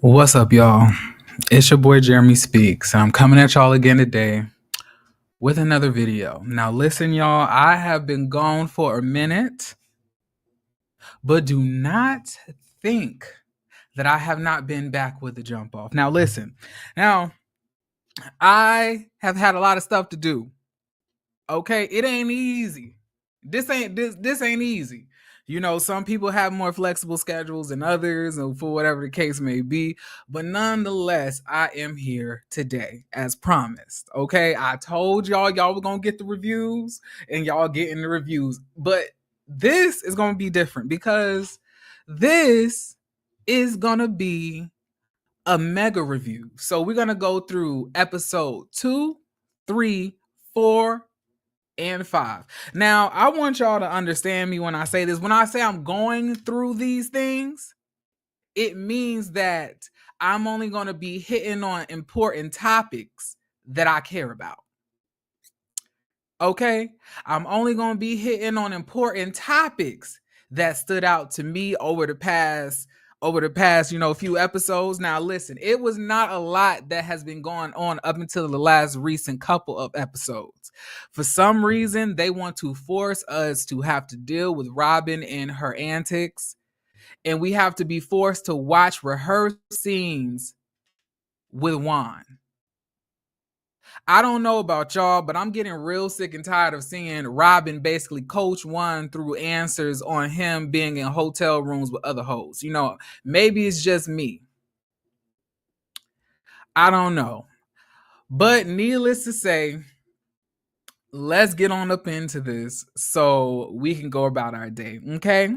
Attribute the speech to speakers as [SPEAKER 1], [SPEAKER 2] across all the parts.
[SPEAKER 1] What's up, y'all? It's your boy Jeremy Speaks, and I'm coming at y'all again today with another video. Now, listen, y'all, I have been gone for a minute, but do not think that I have not been back with the jump off. Now, listen, now I have had a lot of stuff to do. Okay, it ain't easy. This ain't easy. You know, some people have more flexible schedules than others, or for whatever the case may be. But nonetheless, I am here today, as promised. Okay, I told y'all were gonna get the reviews, and y'all getting the reviews. But this is gonna be different because this is gonna be a mega review. So we're gonna go through episode 2, 3, 4, and 5. Now, I want y'all to understand me when I say this. When I say I'm going through these things, it means that I'm only going to be hitting on important topics that I care about. Okay? I'm only going to be hitting on important topics that stood out to me over the past few episodes. Now listen, it was not a lot that has been going on up until the last recent couple of episodes. For some reason, they want to force us to have to deal with Robin and her antics, and we have to be forced to watch rehearsed scenes with Juan. I don't know about y'all, but I'm getting real sick and tired of seeing Robin basically coach Juan through answers on him being in hotel rooms with other hoes. You know, maybe it's just me. I don't know. But needless to say, let's get on up into this so we can go about our day. Okay?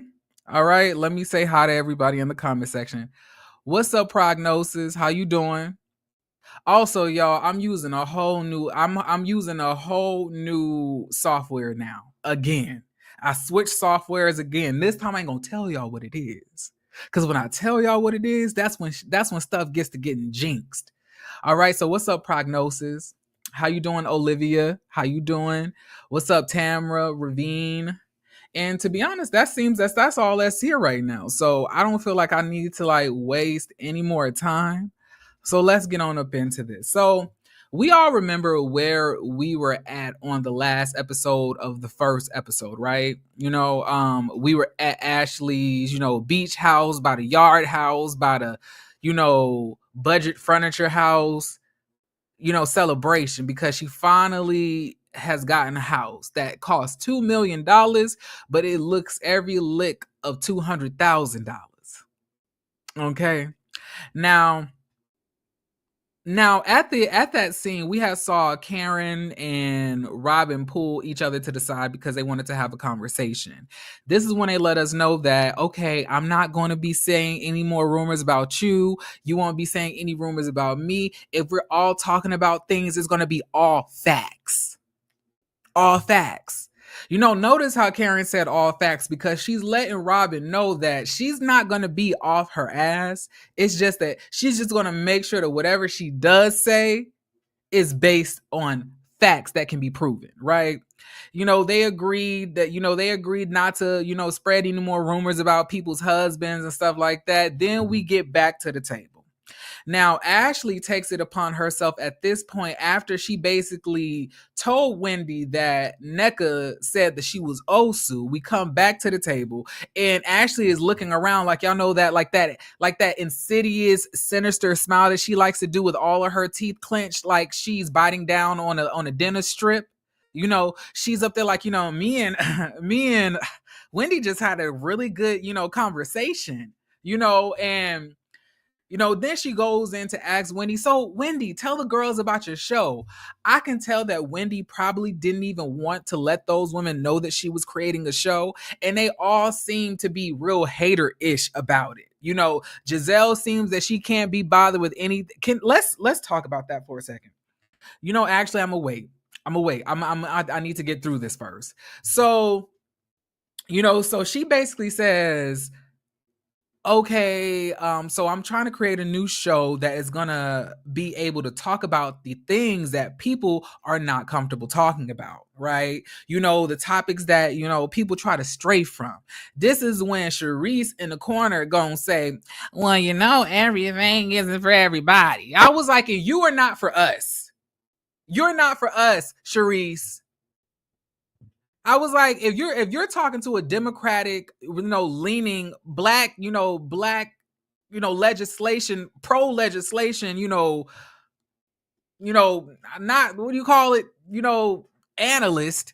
[SPEAKER 1] All right. Let me say hi to everybody in the comment section. What's up, Prognosis? How you doing? Also, y'all, I'm using a whole new software now. Again. I switched softwares again. This time I ain't gonna tell y'all what it is. Cause when I tell y'all what it is, that's when stuff gets to getting jinxed. All right, so what's up, Prognosis? How you doing, Olivia? How you doing? What's up, Tamra, Ravine? And to be honest, that's all that's here right now. So I don't feel like I need to like waste any more time. So let's get on up into this. So we all remember where we were at on the last episode of the first episode, right? We were at Ashley's, beach house, by the yard house, by the, budget furniture house, celebration, because she finally has gotten a house that costs $2 million, but it looks every lick of $200,000. Okay. Now at that scene, we had saw Karen and Robin pull each other to the side because they wanted to have a conversation. This is when they let us know that, okay, I'm not going to be saying any more rumors about you. You won't be saying any rumors about me. If we're all talking about things, it's going to be all facts. All facts. Notice how Karen said all facts, because she's letting Robin know that she's not going to be off her ass. It's just that she's just going to make sure that whatever she does say is based on facts that can be proven, right? They agreed not to, spread any more rumors about people's husbands and stuff like that. Then we get back to the table. Now, Ashley takes it upon herself at this point, after she basically told Wendy that Nneka said that she was Osu. We come back to the table, and Ashley is looking around like, y'all know that, like that insidious, sinister smile that she likes to do with all of her teeth clenched, like she's biting down on a dinner strip. She's up there like, me and Wendy just had a really good, conversation, and then she goes in to ask Wendy, so Wendy, tell the girls about your show. I can tell that Wendy probably didn't even want to let those women know that she was creating a show, and they all seem to be real hater-ish about it. Giselle seems that she can't be bothered with anything. Let's talk about that for a second. Actually, I'm gonna wait. I need to get through this first. So, so she basically says, okay, so I'm trying to create a new show that is gonna be able to talk about the things that people are not comfortable talking about, right? The topics that, people try to stray from. This is when Sharice in the corner gonna say, well, everything isn't for everybody. I was like, you are not for us. You're not for us, Sharice. I was like, if you're talking to a Democratic, leaning black, legislation, pro legislation, not what do you call it, analyst.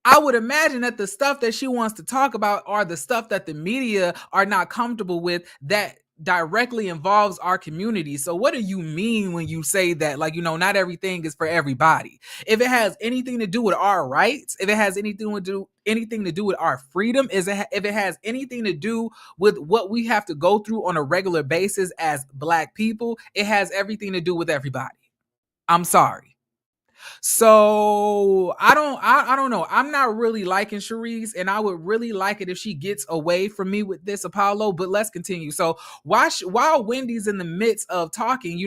[SPEAKER 1] I would imagine that the stuff that she wants to talk about are the stuff that the media are not comfortable with that directly involves our community. So what do you mean when you say that, like, not everything is for everybody? If it has anything to do with our rights, if it has anything to do with our freedom, if it has anything to do with what we have to go through on a regular basis as Black people, it has everything to do with everybody. I'm sorry. So I don't know. I'm not really liking Sharice, and I would really like it if she gets away from me with this, Apollo. But let's continue. So while Wendy's in the midst of talking,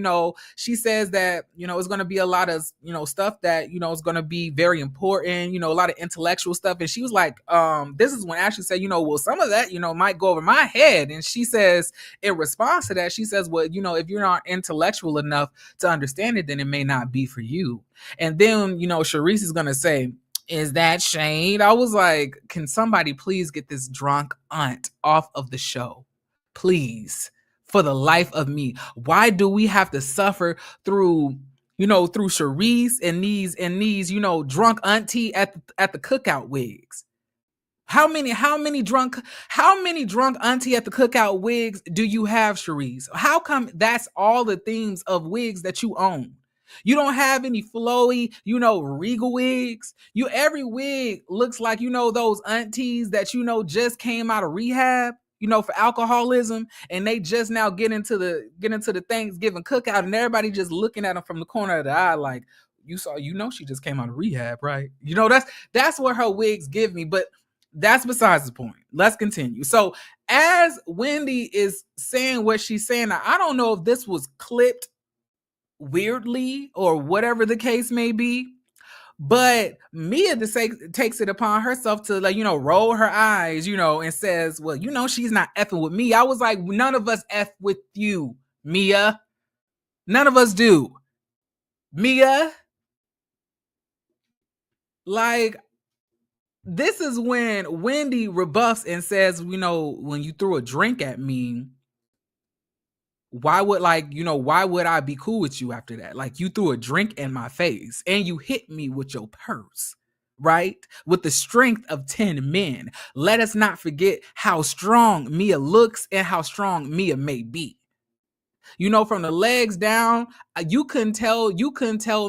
[SPEAKER 1] she says that it's going to be a lot of stuff that is going to be very important. A lot of intellectual stuff, and she was like, this is when Ashley said, well, some of that might go over my head, and she says in response to that, she says, well, if you're not intellectual enough to understand it, then it may not be for you. And then, Sharice is going to say, is that shade? I was like, can somebody please get this drunk aunt off of the show? Please, for the life of me. Why do we have to suffer through Sharice and these, drunk auntie at the cookout wigs? How many drunk auntie at the cookout wigs do you have, Sharice? How come that's all the themes of wigs that you own? You don't have any flowy, regal wigs. Every wig looks like, those aunties that, just came out of rehab, for alcoholism, and they just now get into the Thanksgiving cookout, and everybody just looking at them from the corner of the eye like, she just came out of rehab, right? That's what her wigs give me, but that's besides the point. Let's continue. So as Wendy is saying what she's saying, now, I don't know if this was clipped weirdly or whatever the case may be, but Mia takes it upon herself to roll her eyes, and says, well, she's not effing with me. I was like, none of us F with you, Mia. None of us do. Mia, like, this is when Wendy rebuffs and says, when you threw a drink at me, why would I be cool with you after that? Like, you threw a drink in my face and you hit me with your purse, right? With the strength of 10 men. Let us not forget how strong Mia looks and how strong Mia may be. From the legs down, you couldn't tell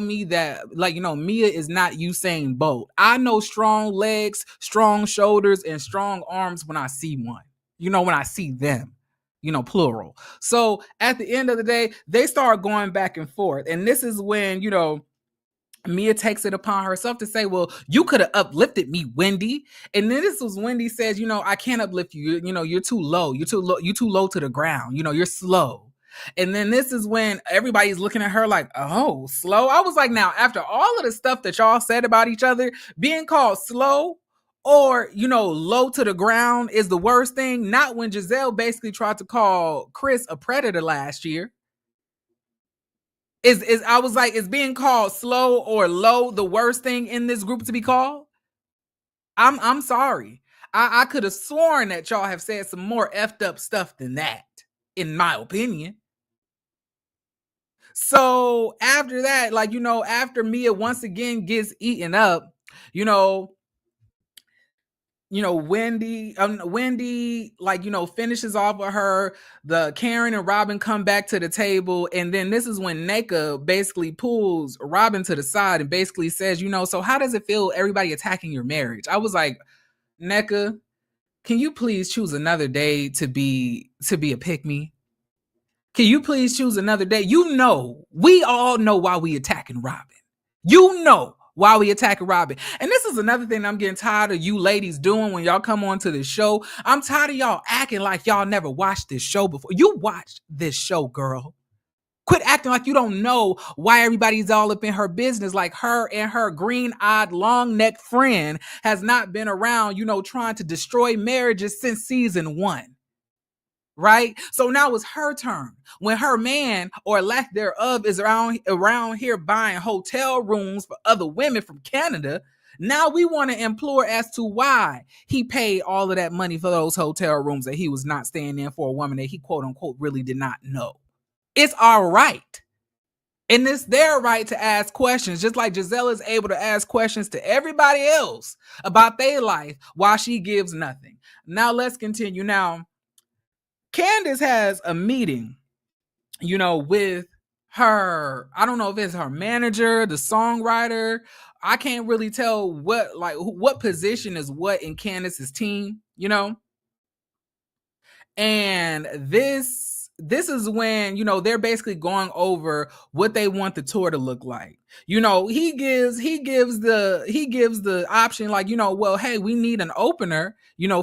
[SPEAKER 1] me that, Mia is not Usain Bolt. I know strong legs, strong shoulders, and strong arms when I see one. When I see them. Plural. So at the end of the day, they start going back and forth. And this is when, Mia takes it upon herself to say, well, you could have uplifted me, Wendy. And then this was Wendy says, I can't uplift you. You're too low. You're too low to the ground. You're slow. And then this is when everybody's looking at her like, oh, slow. I was like, now, after all of the stuff that y'all said about each other, being called slow or, low to the ground is the worst thing. Not when Giselle basically tried to call Chris a predator last year. I was like, is being called slow or low the worst thing in this group to be called? I'm sorry. I could have sworn that y'all have said some more effed up stuff than that, in my opinion. So after that, after Mia once again gets eaten up, Wendy, finishes off with her. The Karen and Robin come back to the table, and then this is when Nneka basically pulls Robin to the side and basically says, so how does it feel everybody attacking your marriage? I was like, Nneka, can you please choose another day to be a pick-me? Can you please choose another day? We all know why we attacking Robin. while we attacking Robin. And this is another thing I'm getting tired of you ladies doing when y'all come on to this show. I'm tired of y'all acting like y'all never watched this show before. You watched this show, girl. Quit acting like you don't know why everybody's all up in her business, like her and her green-eyed, long-necked friend has not been around, trying to destroy marriages since season 1. Right? So now it's her turn. When her man, or lack thereof, is around here buying hotel rooms for other women from Canada, now we want to implore as to why he paid all of that money for those hotel rooms that he was not staying in for a woman that he quote unquote really did not know. It's our right. And it's their right to ask questions, just like Giselle is able to ask questions to everybody else about their life while she gives nothing. Now let's continue. Now, Candice has a meeting, with her, I don't know if it's her manager, the songwriter. I can't really tell what position is what in Candice's team, And this is when, they're basically going over what they want the tour to look like. He gives the option like, well, hey, we need an opener,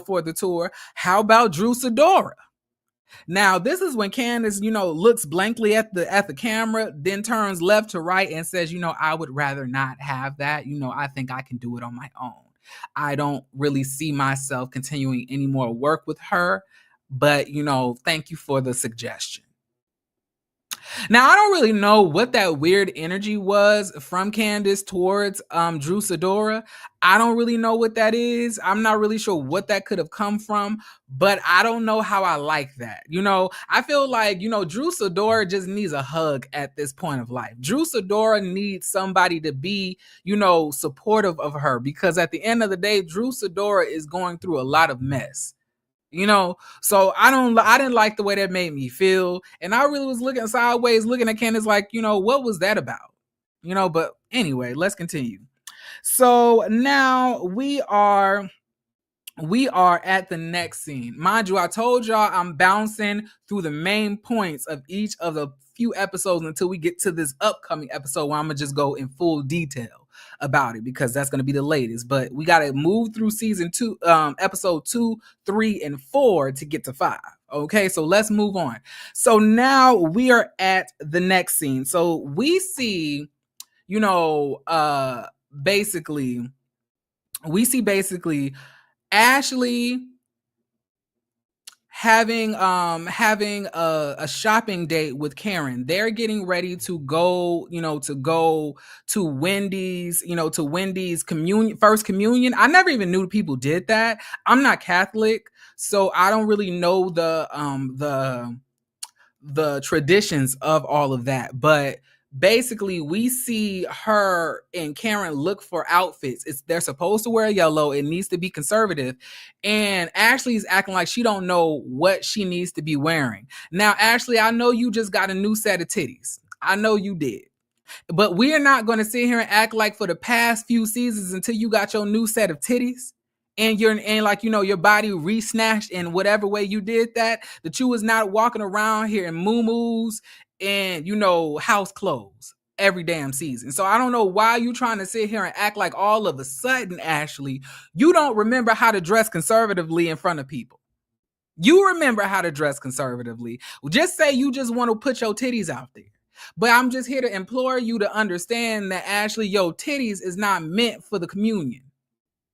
[SPEAKER 1] for the tour. How about Drew Sidora? Now, this is when Candice, looks blankly at the camera, then turns left to right and says, I would rather not have that. I think I can do it on my own. I don't really see myself continuing any more work with her, but, thank you for the suggestion. Now, I don't really know what that weird energy was from Candice towards Drew Sidora. I don't really know what that is. I'm not really sure what that could have come from, but I don't know how I like that. I feel like, Drew Sidora just needs a hug at this point of life. Drew Sidora needs somebody to be, supportive of her, because at the end of the day, Drew Sidora is going through a lot of mess. So I didn't like the way that made me feel. And I really was looking sideways, looking at Candice like, what was that about? But anyway, let's continue. So now we are at the next scene. Mind you, I told y'all I'm bouncing through the main points of each of the few episodes until we get to this upcoming episode where I'm going to just go in full detail about it, because that's going to be the latest. But we got to move through season 2, episode 2, 3, and 4 to get to 5. Okay, so let's move on. So now we are at the next scene. So we see, basically Ashley having a shopping date with Karen. They're getting ready to go, to Wendy's, to Wendy's first communion. I never even knew people did that. I'm not Catholic, so I don't really know the traditions of all of that. But basically, we see her and Karen look for outfits. They're supposed to wear yellow. It needs to be conservative. And Ashley's acting like she don't know what she needs to be wearing. Now, Ashley, I know you just got a new set of titties. I know you did. But we're not going to sit here and act like for the past few seasons until you got your new set of titties and your body re-snatched in whatever way you did that you was not walking around here in muumuus and, house clothes every damn season. So I don't know why you trying to sit here and act like all of a sudden, Ashley, you don't remember how to dress conservatively in front of people. You remember how to dress conservatively. Just say you just want to put your titties out there. But I'm just here to implore you to understand that, Ashley, your titties is not meant for the communion.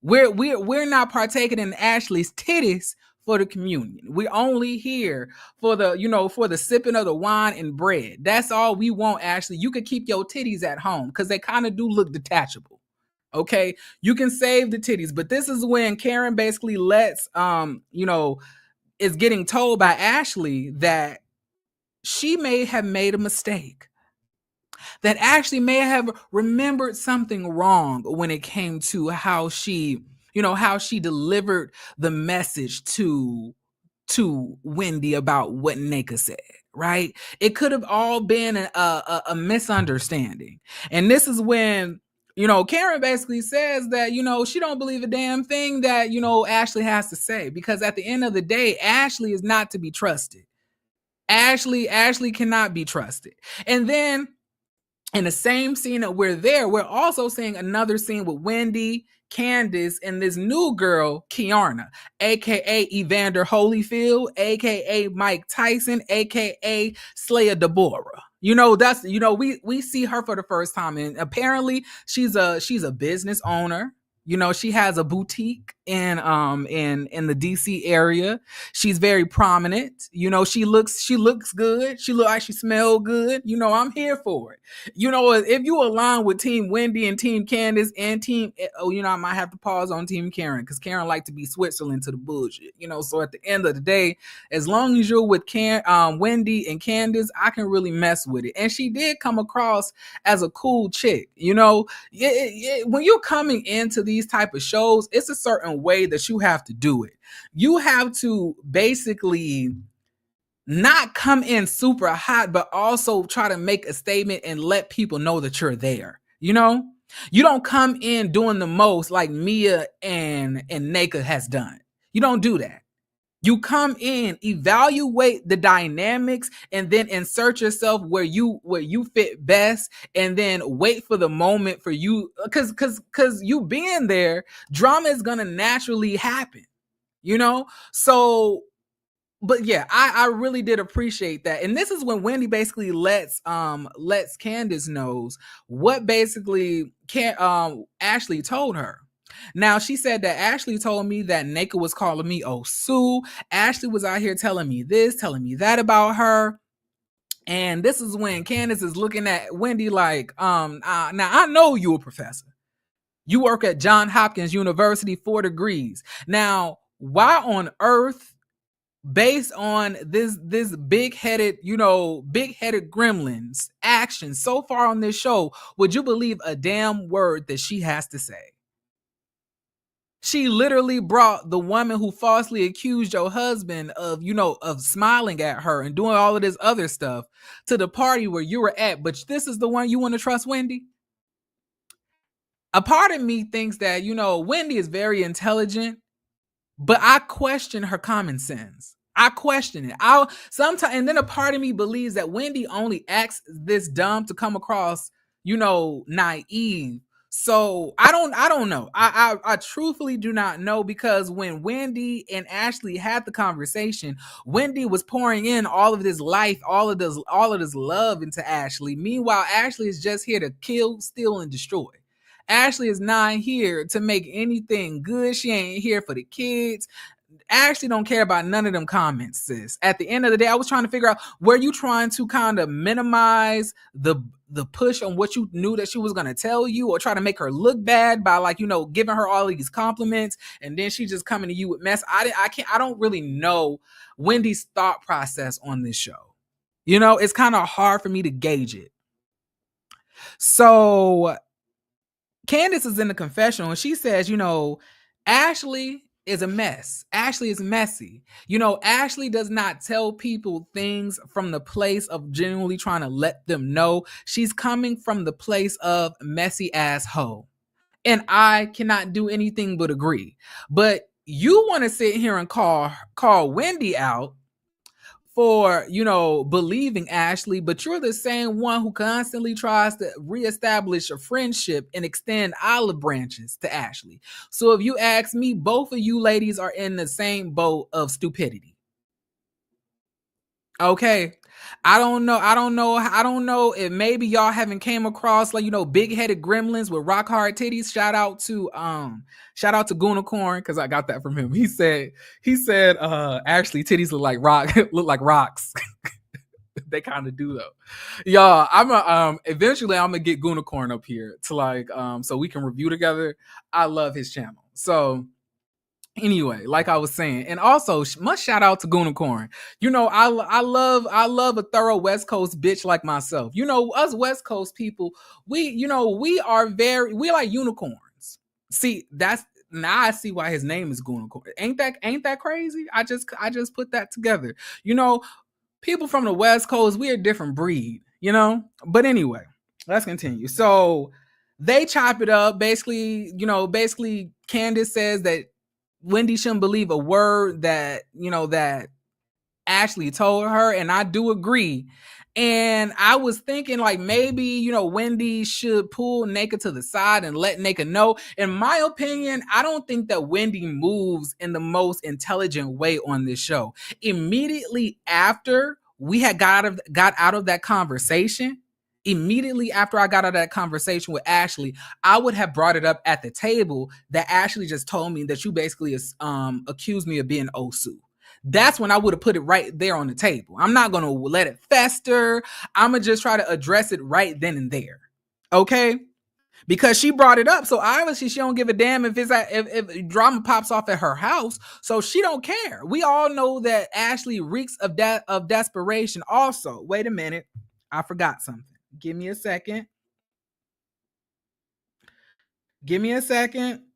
[SPEAKER 1] We're not partaking in Ashley's titties for the communion. We're only here for the sipping of the wine and bread. That's all we want, Ashley. You could keep your titties at home because they kind of do look detachable. Okay, you can save the titties, but this is when Karen basically is getting told by Ashley that she may have made a mistake, that Ashley may have remembered something wrong when it came to how she delivered the message to Wendy about what Nneka said, right? It could have all been a misunderstanding. And this is when, Karen basically says that, she don't believe a damn thing that, Ashley has to say, because at the end of the day, Ashley is not to be trusted. Ashley cannot be trusted. And then in the same scene that we're there, we're also seeing another scene with Wendy, Candice, and this new girl, Kiarna, aka Evander Holyfield, aka Mike Tyson, aka Slayer Deborah. That's we see her for the first time, and apparently she's a business owner. She has a boutique in the DC area. She's very prominent. She looks good. She look like she smell good. I'm here for it. If you align with Team Wendy and Team Candice and I might have to pause on Team Karen because Karen like to be Switzerland to the bullshit. So at the end of the day, as long as you're with Wendy and Candice, I can really mess with it. And she did come across as a cool chick. When you're coming into these type of shows, it's a certain way that you have to do it. You have to basically not come in super hot, but also try to make a statement and let people know that you're there. You don't come in doing the most like Mia and Nneka has done. You don't do that. You come in, evaluate the dynamics, and then insert yourself where you fit best, and then wait for the moment for you, because you being there, drama is gonna naturally happen. So. But yeah, I really did appreciate that. And this is when Wendy basically lets Candice knows what basically Ashley told her. Now, she said that Ashley told me that Nneka was calling me Sue. Ashley was out here telling me this, telling me that about her. And this is when Candice is looking at Wendy like, now I know you a professor. You work at Johns Hopkins University, 4 degrees. Now, why on earth, based on this big-headed gremlin's actions so far on this show, would you believe a damn word that she has to say? She literally brought the woman who falsely accused your husband of smiling at her and doing all of this other stuff to the party where you were at, but this is the one you want to trust, Wendy? A part of me thinks that, Wendy is very intelligent, but I question her common sense. I question it. And then a part of me believes that Wendy only acts this dumb to come across, naive. So I don't know. I truthfully do not know, because when Wendy and Ashley had the conversation, Wendy was pouring in all of this life, all of this love into Ashley. Meanwhile, Ashley is just here to kill, steal, and destroy. Ashley is not here to make anything good. She ain't here for the kids. Ashley don't care about none of them comments, sis. At the end of the day, I was trying to figure out, were you trying to kind of minimize the push on what you knew that she was going to tell you, or try to make her look bad by giving her all of these compliments, and then she just coming to you with mess? I don't really know Wendy's thought process on this show. It's kind of hard for me to gauge it. So Candice is in the confessional and she says, Ashley is a mess. Ashley is messy. Ashley does not tell people things from the place of genuinely trying to let them know. She's coming from the place of messy ass hoe. And I cannot do anything but agree. But you want to sit here and call Wendy out for, believing Ashley, but you're the same one who constantly tries to reestablish a friendship and extend olive branches to Ashley. So if you ask me, both of you ladies are in the same boat of stupidity. Okay. I don't know if maybe y'all haven't came across big-headed gremlins with rock hard titties. Shout out to Goonicorn, because I got that from him. He said actually titties look like rocks. They kind of do though. Y'all, eventually I'm gonna get Goonicorn up here to so we can review together. I love his channel. So anyway, like I was saying, and also much shout out to Goonicorn. I love a thorough West Coast bitch like myself. Us West Coast people, we like unicorns. See, now I see why his name is Goonicorn. Ain't that crazy? I just put that together. People from the West Coast, we're a different breed. But anyway, let's continue. So they chop it up. Basically, Candice says that Wendy shouldn't believe a word that Ashley told her, and I do agree. And I was thinking like maybe, Wendy should pull Nneka to the side and let Nneka know. In my opinion, I don't think that Wendy moves in the most intelligent way on this show. Immediately after we had got out of that conversation, immediately after I got out of that conversation with Ashley, I would have brought it up at the table that Ashley just told me that you basically accused me of being Osu. That's when I would have put it right there on the table. I'm not going to let it fester. I'm going to just try to address it right then and there. Okay? Because she brought it up. So obviously she don't give a damn if drama pops off at her house. So she don't care. We all know that Ashley reeks of desperation. Also, wait a minute. I forgot something. Give me a second.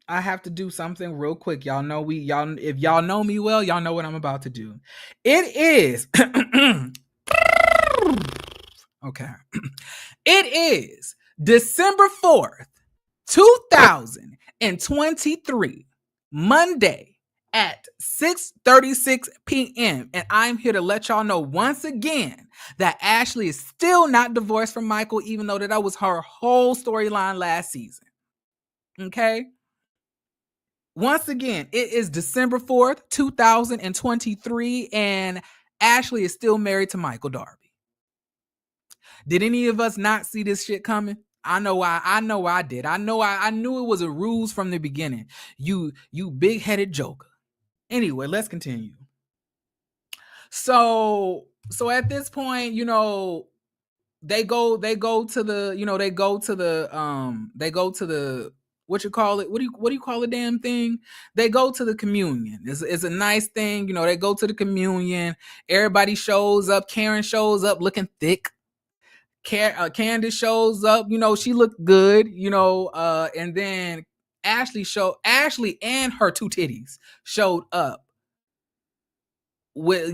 [SPEAKER 1] I have to do something real quick. Y'all know if y'all know me well, y'all know what I'm about to do. It is okay. It is December 4th, 2023, Monday at 6:36 p.m. And I'm here to let y'all know once again that Ashley is still not divorced from Michael, even though that was her whole storyline last season. Okay? Once again, it is December 4th, 2023, and Ashley is still married to Michael Darby. Did any of us not see this shit coming? I know I did. I knew it was a ruse from the beginning. You big-headed joker. Anyway, let's continue. So at this point, they go to the what you call it? What do you call the damn thing? They go to the communion. It's a nice thing, they go to the communion. Everybody shows up. Karen shows up looking thick. Candice shows up, she looked good, and then Ashley and her two titties showed up with,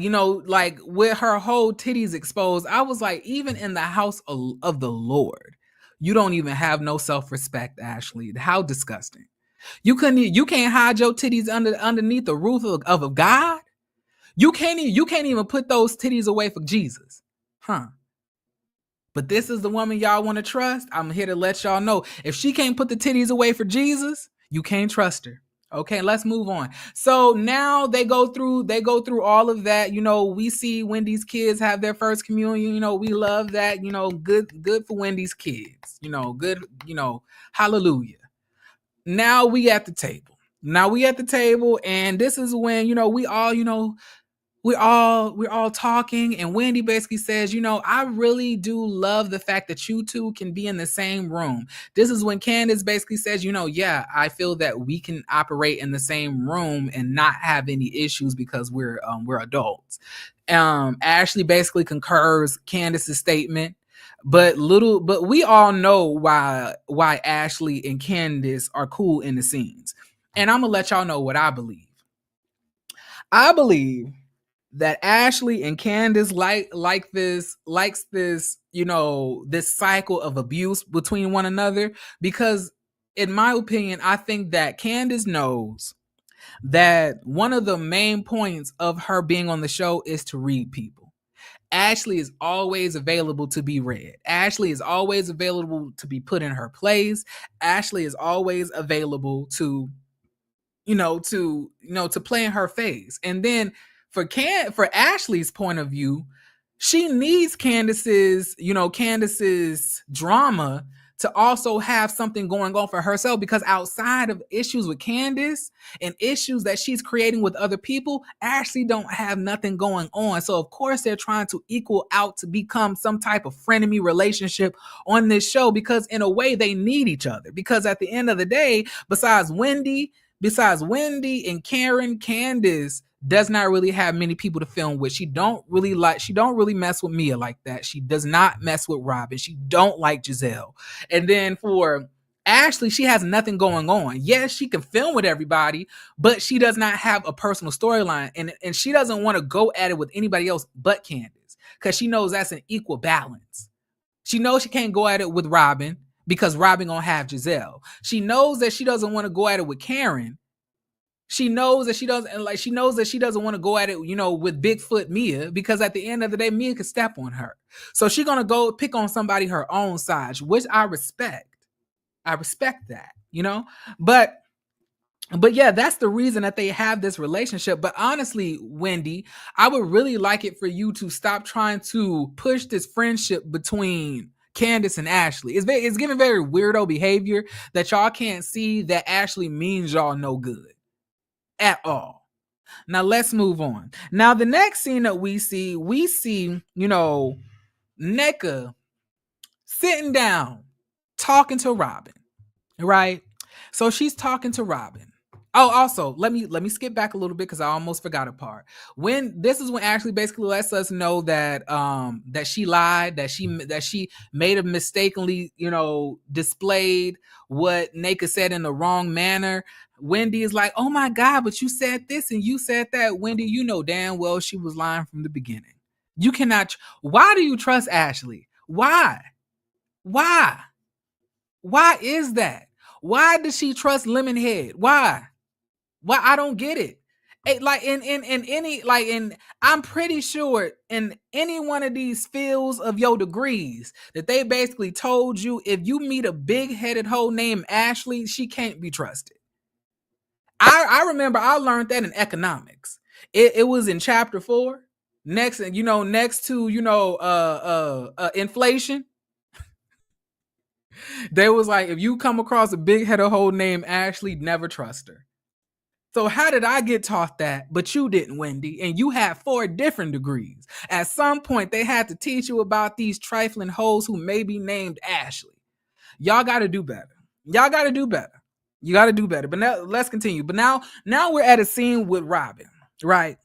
[SPEAKER 1] with her whole titties exposed. I was like, even in the house of the Lord, you don't even have no self-respect, Ashley. How disgusting. You can't hide your titties underneath the roof of a God. You can't even put those titties away for Jesus. Huh? But this is the woman y'all want to trust. I'm here to let y'all know. If she can't put the titties away for Jesus, you can't trust her. Okay, let's move on. So now they go through all of that. We see Wendy's kids have their first communion. We love that. Good for Wendy's kids. Good, hallelujah. Now we at the table. And this is when, we're all talking, and Wendy basically says, I really do love the fact that you two can be in the same room. This is when Candice basically says, yeah, I feel that we can operate in the same room and not have any issues because we're adults. Ashley basically concurs Candice's statement, but we all know why Ashley and Candice are cool in the scenes. And I'm gonna let y'all know what I believe. I believe that Ashley and Candice likes this, this cycle of abuse between one another, because in my opinion, I think that Candice knows that one of the main points of her being on the show is to read people. Ashley is always available to be read. Ashley is always available to be put in her place. Ashley is always available to play in her face. And then for Ashley's point of view, she needs Candice's drama to also have something going on for herself, because outside of issues with Candice and issues that she's creating with other people, Ashley don't have nothing going on. So of course they're trying to equal out to become some type of frenemy relationship on this show, because in a way they need each other. Because at the end of the day, besides Wendy and Karen, Candice does not really have many people to film with. She don't really mess with Mia like that. She does not mess with Robin. She don't like Giselle. And then for Ashley, she has nothing going on. Yes, she can film with everybody, but she does not have a personal storyline. And she doesn't want to go at it with anybody else but Candice, because she knows that's an equal balance. She knows she can't go at it with Robin because Robin gonna have Giselle. She knows that she doesn't want to go at it with Karen. She knows that she doesn't like. She knows that she doesn't want to go at it, with Bigfoot Mia, because at the end of the day, Mia could step on her. So she's gonna go pick on somebody her own size, which I respect. I respect that, But yeah, that's the reason that they have this relationship. But honestly, Wendy, I would really like it for you to stop trying to push this friendship between Candice and Ashley. It's giving very weirdo behavior that y'all can't see that Ashley means y'all no good at all. Now let's move on. Now the next scene that we see, Nneka sitting down talking to Robin, right? So she's talking to Robin. Oh, also, let me skip back a little bit because I almost forgot a part. When this is when Ashley basically lets us know that that she lied, that she made a mistakenly, displayed what Nneka said in the wrong manner. Wendy is like, "Oh my God, but you said this and you said that." Wendy, you know damn well she was lying from the beginning. You cannot. Why do you trust Ashley? Why? Why? Why is that? Why does she trust Lemonhead? Why? Well, I don't get it. Like in any like in I'm pretty sure in any one of these fields of your degrees that they basically told you if you meet a big-headed hoe named Ashley, she can't be trusted. I remember I learned that in economics. It was in chapter 4. Next to inflation. They was like, if you come across a big-headed hoe named Ashley, never trust her. So how did I get taught that, but you didn't, Wendy? And you had 4 different degrees. At some point, they had to teach you about these trifling hoes who may be named Ashley. Y'all got to do better. Y'all got to do better. You got to do better. But now let's continue. But now we're at a scene with Robin, right?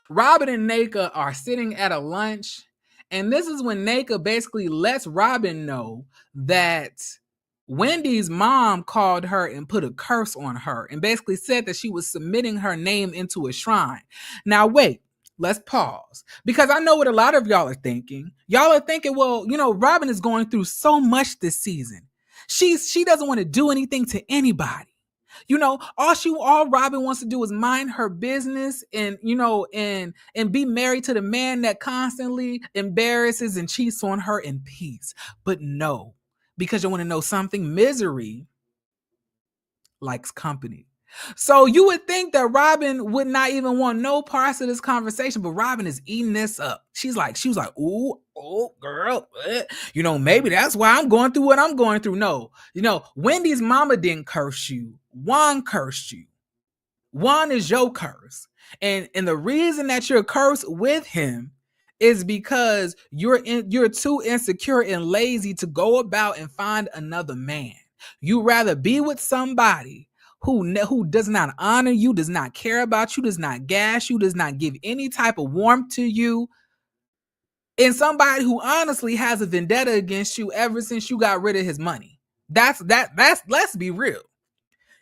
[SPEAKER 1] Robin and Nneka are sitting at a lunch. And this is when Nneka basically lets Robin know that Wendy's mom called her and put a curse on her and basically said that she was submitting her name into a shrine. Now, wait, let's pause because I know what a lot of y'all are thinking. Y'all are thinking, well, Robin is going through so much this season. She doesn't want to do anything to anybody. All Robin wants to do is mind her business and be married to the man that constantly embarrasses and cheats on her in peace. But no. Because you want to know something, misery likes company. So you would think that Robin would not even want no parts of this conversation, but Robin is eating this up. She was like, ooh, oh, girl, maybe that's why I'm going through what I'm going through. No, Wendy's mama didn't curse you. Juan cursed you. Juan is your curse. And the reason that you're cursed with him is because you're too insecure and lazy to go about and find another man. You rather be with somebody who does not honor you, does not care about you, does not gas you, does not give any type of warmth to you, and somebody who honestly has a vendetta against you ever since you got rid of his money. That's let's be real.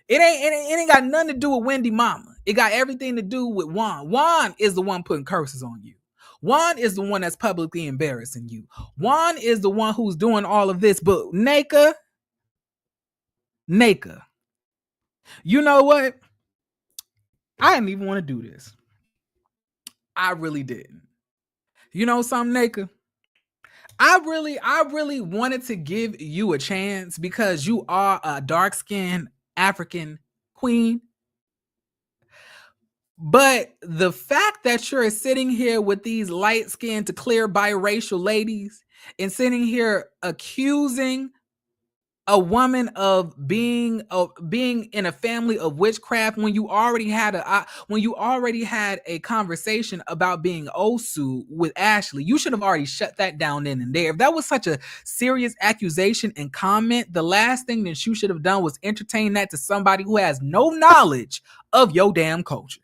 [SPEAKER 1] It ain't got nothing to do with Wendy mama. It got everything to do with Juan. Juan is the one putting curses on you. Juan is the one that's publicly embarrassing you. Juan is the one who's doing all of this. But Nneka, you know what? I didn't even want to do this. I really didn't. You know something, Nneka? I really wanted to give you a chance because you are a dark-skinned African queen. But the fact that you're sitting here with these light-skinned to clear biracial ladies and sitting here accusing a woman of being in a family of witchcraft when you already had a conversation about being Osu with Ashley, you should have already shut that down then and there. If that was such a serious accusation and comment, the last thing that you should have done was entertain that to somebody who has no knowledge of your damn culture.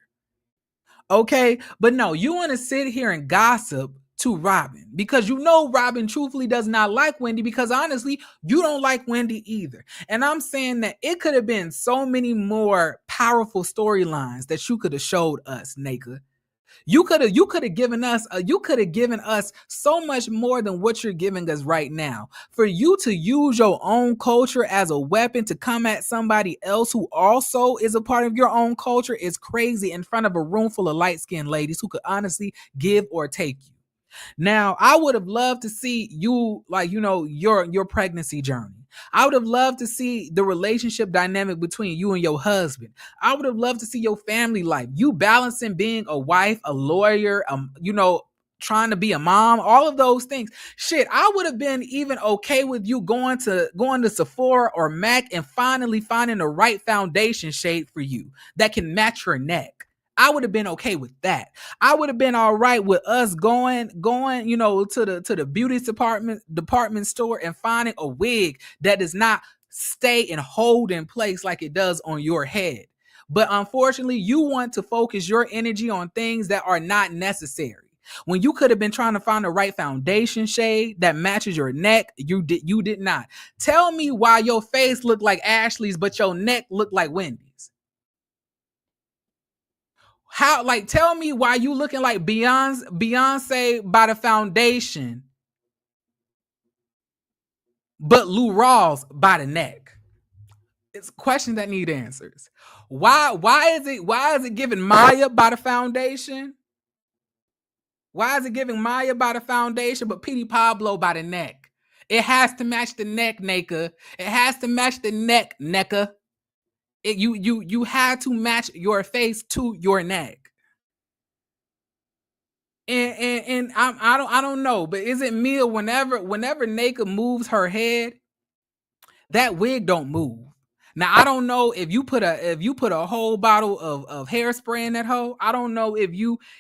[SPEAKER 1] Okay, but no, you want to sit here and gossip to Robin because Robin truthfully does not like Wendy because honestly, you don't like Wendy either. And I'm saying that it could have been so many more powerful storylines that you could have showed us, Nneka. You could have given us so much more than what you're giving us right now. For you to use your own culture as a weapon to come at somebody else who also is a part of your own culture is crazy in front of a room full of light-skinned ladies who could honestly give or take you. Now, I would have loved to see you, like, your pregnancy journey. I would have loved to see the relationship dynamic between you and your husband. I would have loved to see your family life. You balancing being a wife, a lawyer, trying to be a mom, all of those things. Shit, I would have been even okay with you going to Sephora or Mac and finally finding the right foundation shade for you that can match your neck. I would have been okay with that. I would have been all right with us going, to the beauty department store and finding a wig that does not stay and hold in place like it does on your head. But unfortunately, you want to focus your energy on things that are not necessary. When you could have been trying to find the right foundation shade that matches your neck, you did not. Tell me why your face looked like Ashley's, but your neck looked like Wendy's. How, like, tell me why you looking like Beyonce by the foundation, but Lou Rawls by the neck? It's a question that need answers. Why is it giving Maya by the foundation? Why is it giving Maya by the foundation, but Petey Pablo by the neck? It has to match the neck, Nneka. It has to match the neck, Nneka. You had to match your face to your neck. And I don't know, but is it me, or whenever Nneka moves her head, that wig don't move. Now I don't know if you put a whole bottle of hairspray in that hole. I don't know if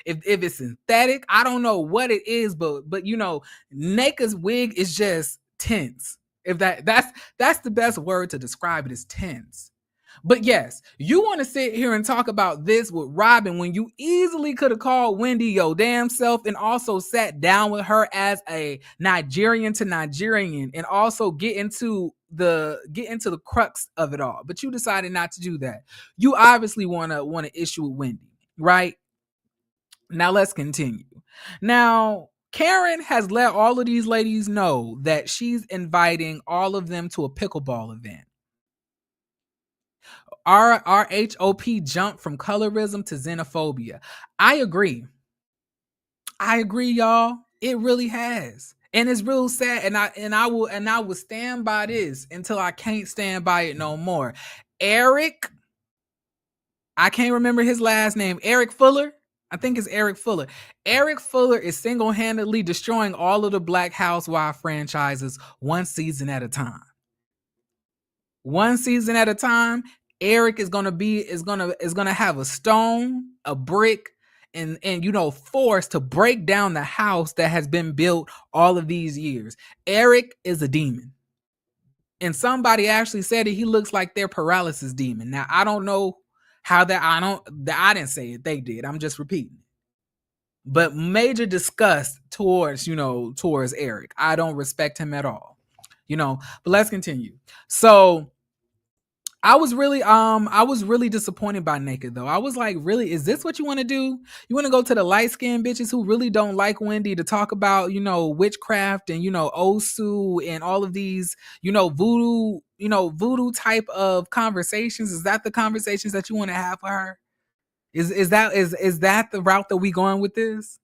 [SPEAKER 1] it's synthetic. I don't know what it is, but Nneka's wig is just tense. If that's the best word to describe it, is tense. But yes, you want to sit here and talk about this with Robin when you easily could have called Wendy your damn self and also sat down with her as a Nigerian to Nigerian and also get into the crux of it all. But you decided not to do that. You obviously want to issue with Wendy, right? Now let's continue. Now, Karen has let all of these ladies know that she's inviting all of them to a pickleball event. Our HOP jumped from colorism to xenophobia. I agree, y'all. It really has. And it's real sad. And I will stand by this until I can't stand by it no more. Eric, I can't remember his last name. Eric Fuller. I think it's Eric Fuller. Eric Fuller is single-handedly destroying all of the Black Housewives franchises one season at a time. One season at a time. Eric is gonna have a stone, a brick, and force to break down the house that has been built all of these years. Eric is a demon. And somebody actually said that he looks like their paralysis demon. Now I don't know how that I didn't say it, they did. I'm just repeating. But major disgust towards Eric. I don't respect him at all. But let's continue. So I was really disappointed by Nneka though. I was like, really, is this what you want to do? You want to go to the light-skinned bitches who really don't like Wendy to talk about, witchcraft and, Osu and all of these, voodoo type of conversations? Is that the conversations that you want to have for her? Is that the route that we going with this?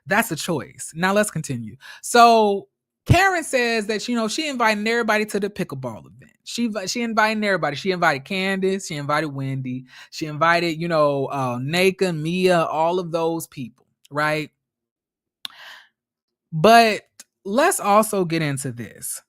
[SPEAKER 1] That's a choice. Now let's continue. So Karen says that she invited everybody to the pickleball event. She invited everybody. She invited Candice. She invited Wendy. She invited Nneka, Mia, all of those people, right? But let's also get into this.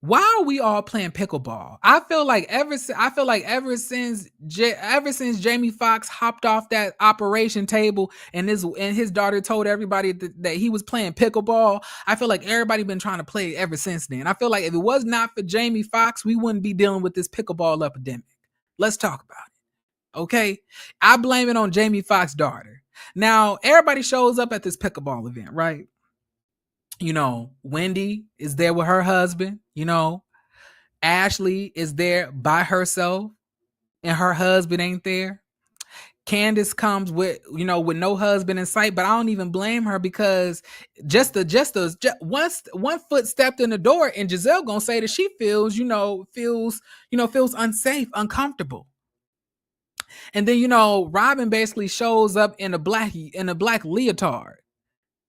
[SPEAKER 1] Why are we all playing pickleball? I feel like ever since Jamie Foxx hopped off that operation table and his daughter told everybody that he was playing pickleball, I feel like everybody been trying to play it ever since then. I feel like if it was not for Jamie Foxx, we wouldn't be dealing with this pickleball epidemic. Let's talk about it. Okay? I blame it on Jamie Foxx's daughter. Now, everybody shows up at this pickleball event, right? Wendy is there with her husband. Ashley is there by herself and her husband ain't there. Candice comes with, with no husband in sight, but I don't even blame her because once one foot stepped in the door and Giselle gonna say that she feels unsafe, uncomfortable. And then, Robin basically shows up in a black leotard.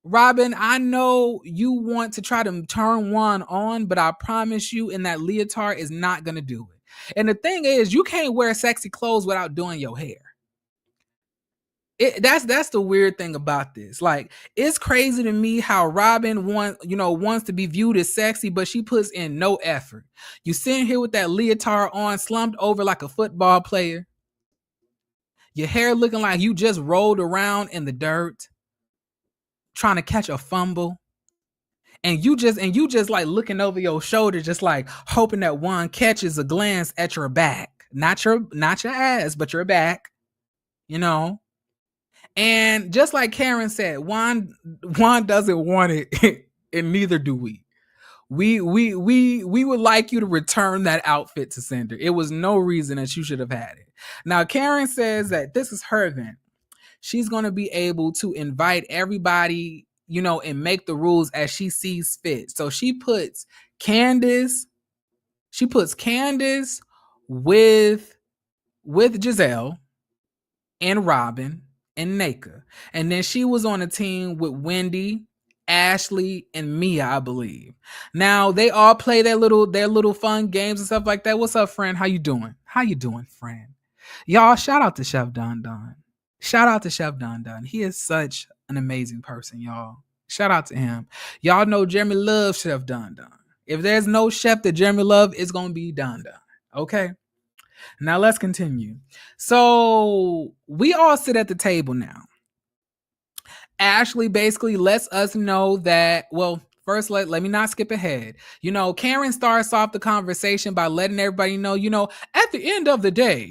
[SPEAKER 1] Robin, I know you want to try to turn Juan on, but I promise you in that leotard is not gonna do it. And the thing is, you can't wear sexy clothes without doing your hair. That's the weird thing about this. Like, it's crazy to me how Robin wants to be viewed as sexy, but she puts in no effort. You sitting here with that leotard on, slumped over like a football player. Your hair looking like you just rolled around in the dirt, trying to catch a fumble. And you just like looking over your shoulder, just like hoping that one catches a glance at your back. Not your ass, but your back. And just like Karen said, Juan doesn't want it, and neither do we. We would like you to return that outfit to sender. It was no reason that you should have had it. Now, Karen says that this is her event. She's going to be able to invite everybody, and make the rules as she sees fit. So she puts Candice with Giselle and Robin and Nneka. And then she was on a team with Wendy, Ashley, and Mia, I believe. Now they all play their little fun games and stuff like that. What's up, friend? How you doing? Friend? Y'all, shout out to Chef Don Don. Shout out to Chef Don Don. He is such an amazing person, y'all. Shout out to him. Y'all know Jeremy loves Chef Don Don. If there's no chef that Jeremy loves, it's going to be Don Don. Okay? Now let's continue. So we all sit at the table now. Ashley basically lets us know that, well, first, let me not skip ahead. Karen starts off the conversation by letting everybody know, at the end of the day,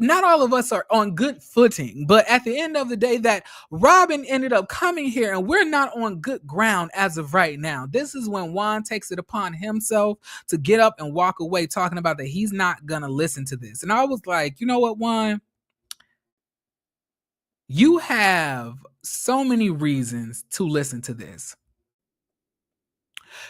[SPEAKER 1] not all of us are on good footing, but at the end of the day that Robin ended up coming here and we're not on good ground as of right now. This is when Juan takes it upon himself to get up and walk away, talking about that he's not going to listen to this. And I was like, you know what, Juan? You have so many reasons to listen to this.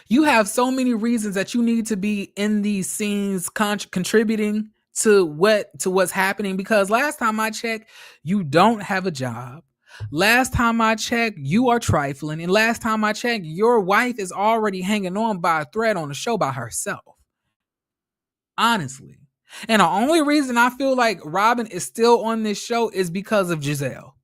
[SPEAKER 1] You have so many reasons that you need to be in these scenes contributing to what's happening, because last time I checked, you don't have a job. Last time I checked, you are trifling. And last time I checked, your wife is already hanging on by a thread on the show by herself. Honestly. And the only reason I feel like Robin is still on this show is because of Giselle.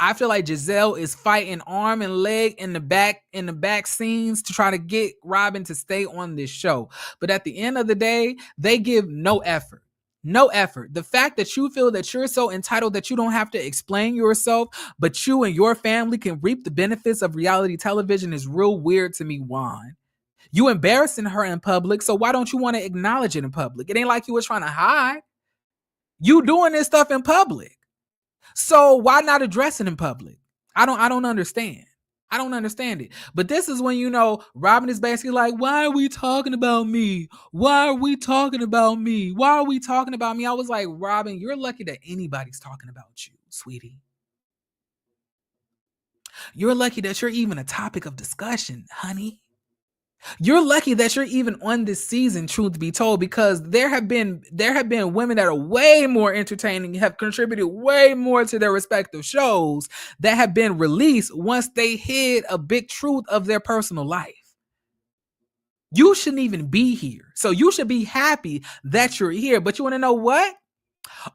[SPEAKER 1] I feel like Giselle is fighting arm and leg in the back scenes to try to get Robin to stay on this show. But at the end of the day, they give no effort. No effort. The fact that you feel that you're so entitled that you don't have to explain yourself, but you and your family can reap the benefits of reality television is real weird to me, Juan. You embarrassing her in public, so why don't you want to acknowledge it in public? It ain't like you was trying to hide. You doing this stuff in public. So why not address it in public? I don't understand. I don't understand it. But this is when, Robin is basically like, why are we talking about me? Why are we talking about me? Why are we talking about me? I was like, Robin, you're lucky that anybody's talking about you, sweetie. You're lucky that you're even a topic of discussion, honey. You're lucky that you're even on this season, truth be told, because there have been women that are way more entertaining, have contributed way more to their respective shows that have been released once they hid a big truth of their personal life. You shouldn't even be here. So you should be happy that you're here. But you want to know what?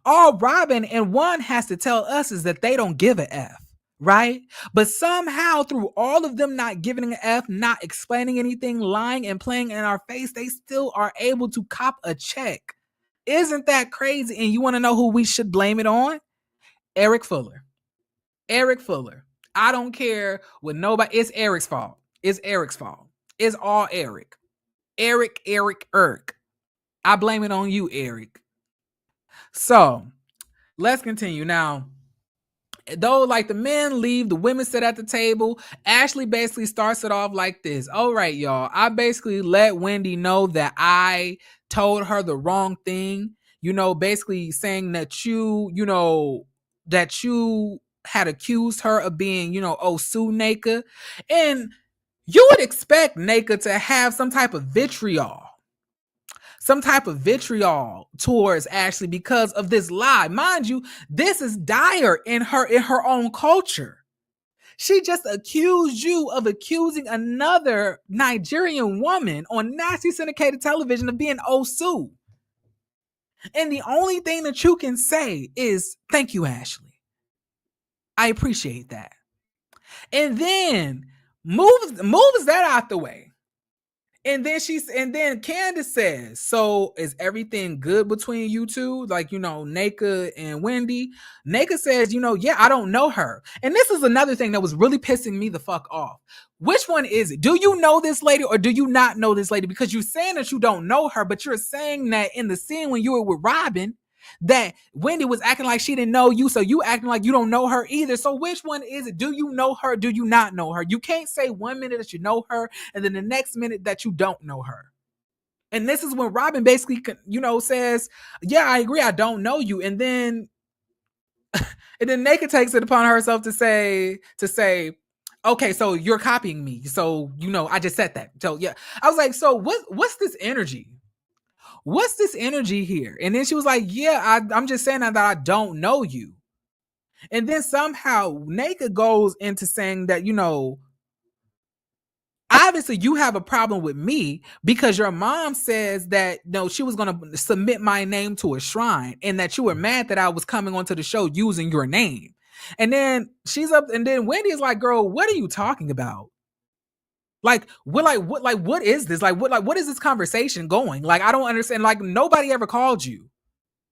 [SPEAKER 1] All Robin and Juan has to tell us is that they don't give a F. Right? But somehow through all of them not giving an F, not explaining anything, lying and playing in our face, they still are able to cop a check. Isn't that crazy? And you want to know who we should blame it on? Eric Fuller. Eric Fuller. I don't care what nobody. It's Eric's fault. It's Eric's fault. It's all Eric. Eric. I blame it on you, Eric. So let's continue now. Though, like, the men leave, the women sit at the table. Ashley basically starts it off like this. All right, y'all. I basically let Wendy know that I told her the wrong thing. basically saying that that you had accused her of being, Sue Nneka. And you would expect Nneka to have some type of vitriol towards Ashley because of this lie. Mind you, this is dire in her own culture. She just accused you of accusing another Nigerian woman on nationally syndicated television of being Osu. And the only thing that you can say is, thank you, Ashley. I appreciate that. And then moves that out the way. And then Candice says, so is everything good between you two? Like, Nneka and Wendy. Nneka says, yeah, I don't know her. And this is another thing that was really pissing me the fuck off. Which one is it? Do you know this lady or do you not know this lady? Because you're saying that you don't know her, but you're saying that in the scene when you were with Robin, that Wendy was acting like she didn't know you, so you acting like you don't know her either. So which one is it? Do you know her? Do you not know her? You can't say 1 minute that you know her and then the next minute that you don't know her. And this is when Robin basically, says, yeah, I agree, I don't know you. And then Nneka takes it upon herself to say, okay, so you're copying me. So, I just said that. So yeah, I was like, so what's this energy? What's this energy here? And then she was like, yeah, I'm just saying that I don't know you. And then somehow Nneka goes into saying that, obviously you have a problem with me because your mom says that she was going to submit my name to a shrine and that you were mad that I was coming onto the show using your name. And then then Wendy is like, girl, what are you talking about? What is this? What is this conversation going? Like, I don't understand. Like, nobody ever called you.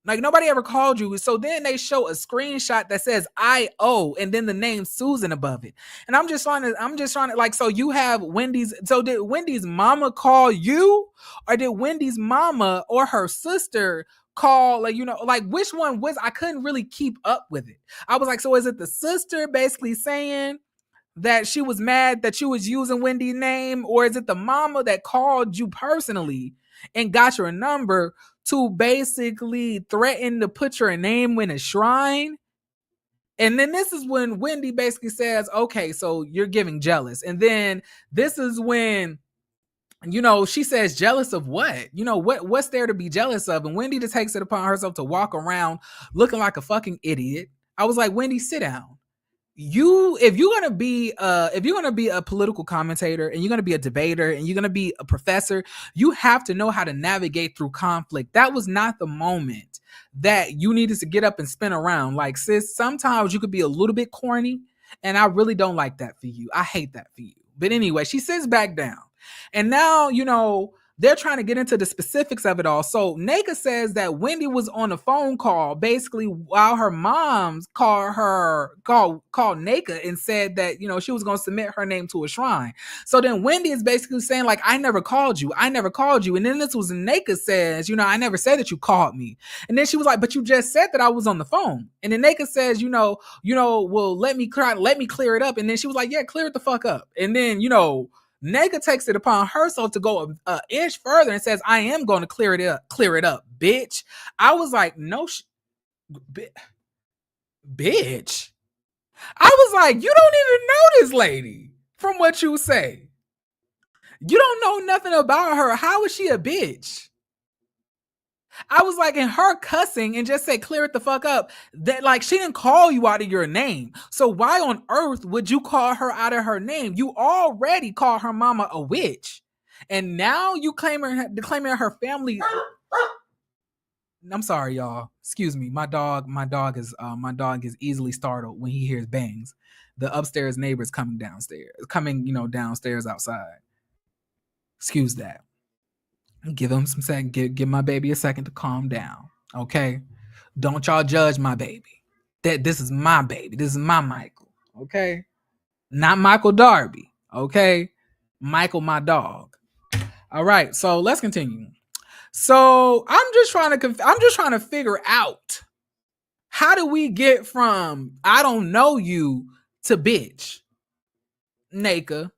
[SPEAKER 1] So then they show a screenshot that says I-O and then the name Susan above it. And I'm just trying to like, so you have did Wendy's mama call you? Or did Wendy's mama or her sister call, which one was, I couldn't really keep up with it. I was like, so is it the sister basically saying that she was mad that you was using Wendy's name, or is it the mama that called you personally and got your number to basically threaten to put your name in a shrine? And then this is when Wendy basically says, okay, so you're giving jealous. And then this is when, she says, jealous of what? What's there to be jealous of? And Wendy just takes it upon herself to walk around looking like a fucking idiot. I was like, Wendy, sit down. If you're gonna be a political commentator and you're gonna be a debater and you're gonna be a professor, you have to know how to navigate through conflict. That was not the moment that you needed to get up and spin around. Like, sis, sometimes you could be a little bit corny, and I really don't like that for you. I hate that for you. But anyway, she sits back down, and now they're trying to get into the specifics of it all. So Nneka says that Wendy was on a phone call basically while her mom's called Nneka and said that, she was going to submit her name to a shrine. So then Wendy is basically saying, like, I never called you. And then this was Nneka says, I never said that you called me. And then she was like, but you just said that I was on the phone. And then Nneka says, well, let me clear it up. And then she was like, yeah, clear it the fuck up. And then, Nneka takes it upon herself to go an inch further and says, I am going to clear it up, bitch. I was like, no, bitch. I was like, you don't even know this lady from what you say. You don't know nothing about her. How is she a bitch? I was like, in her cussing and just say, clear it the fuck up, that like she didn't call you out of your name. So why on earth would you call her out of her name? You already called her mama a witch. And now you claiming her family. I'm sorry, y'all. Excuse me. My dog is easily startled when he hears bangs. The upstairs neighbor's coming downstairs outside. Excuse that. Give him some second. Give my baby a second to calm down. Okay? Don't y'all judge my baby. This is my baby. This is my Michael. Okay? Not Michael Darby. Okay? Michael, my dog. All right. So let's continue. So I'm just trying to figure out, how do we get from I don't know you to bitch, Nneka?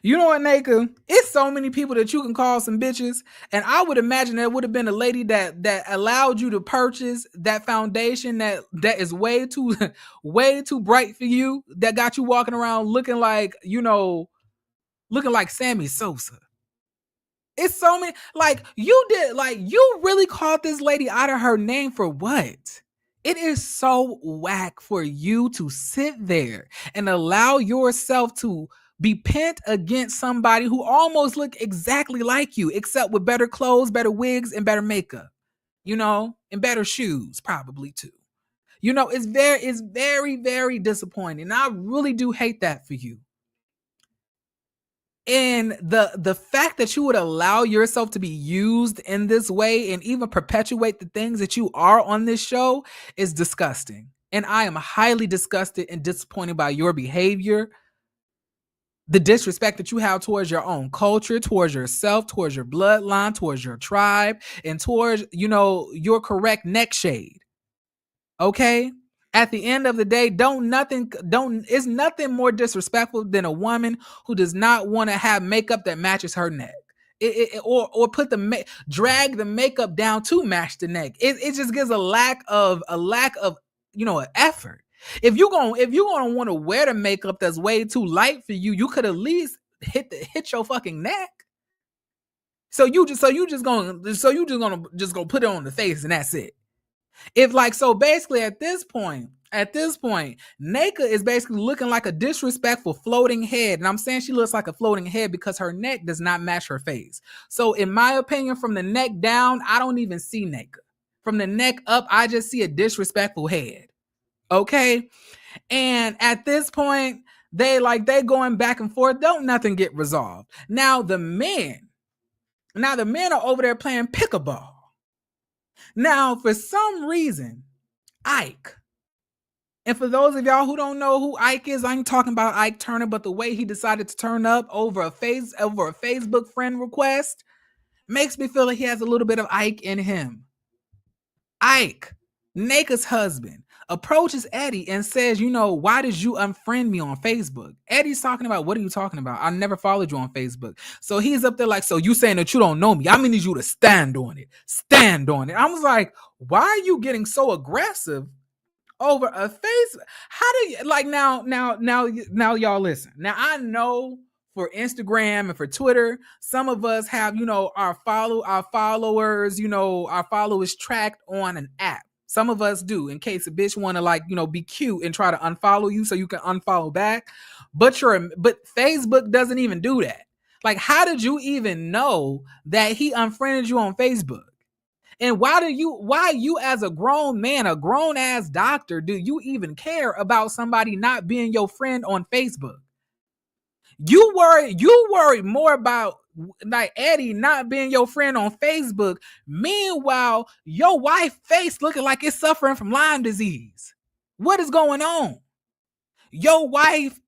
[SPEAKER 1] You know what, Nneka? It's so many people that you can call some bitches, and I would imagine there would have been a lady that allowed you to purchase that foundation that is way too way too bright for you, that got you walking around looking like, looking like Sammy Sosa. It's so many, like you really called this lady out of her name for what? It is so whack for you to sit there and allow yourself to be pent against somebody who almost look exactly like you, except with better clothes, better wigs, and better makeup, and better shoes, probably too. It's very, very disappointing. I really do hate that for you. And the fact that you would allow yourself to be used in this way and even perpetuate the things that you are on this show is disgusting. And I am highly disgusted and disappointed by your behavior, the disrespect that you have towards your own culture, towards yourself, towards your bloodline, towards your tribe, and towards, your correct neck shade. Okay? At the end of the day, it's nothing more disrespectful than a woman who does not want to have makeup that matches her neck. Or drag the makeup down to match the neck. It just gives a lack of effort. If you're gonna want to wear the makeup that's way too light for you, you could at least hit your fucking neck. So you just gonna put it on the face and that's it. So basically at this point, Nneka is basically looking like a disrespectful floating head. And I'm saying she looks like a floating head because her neck does not match her face. So in my opinion, from the neck down, I don't even see Nneka. From the neck up, I just see a disrespectful head. Okay? And at this point, they going back and forth. Don't nothing get resolved. Now the men are over there playing pickleball. Now, for some reason, Ike, and for those of y'all who don't know who Ike is, I ain't talking about Ike Turner, but the way he decided to turn up over a Facebook friend request makes me feel like he has a little bit of Ike in him. Ike, Nneka's husband, approaches Eddie and says, why did you unfriend me on Facebook? Eddie's talking about, what are you talking about? I never followed you on Facebook. So he's up there like, so you saying that you don't know me? I'm gonna need you to stand on it. Stand on it. I was like, why are you getting so aggressive over a face? How do you now y'all listen. Now I know for Instagram and for Twitter, some of us have, our followers, our followers tracked on an app. Some of us do, in case a bitch want to be cute and try to unfollow you so you can unfollow back. But Facebook doesn't even do that. Like, how did you even know that he unfriended you on Facebook? And why you as a grown man, a grown ass doctor, do you even care about somebody not being your friend on Facebook? You worry more about Eddie not being your friend on Facebook. Meanwhile, your wife face looking like it's suffering from Lyme disease. What is going on? Your wife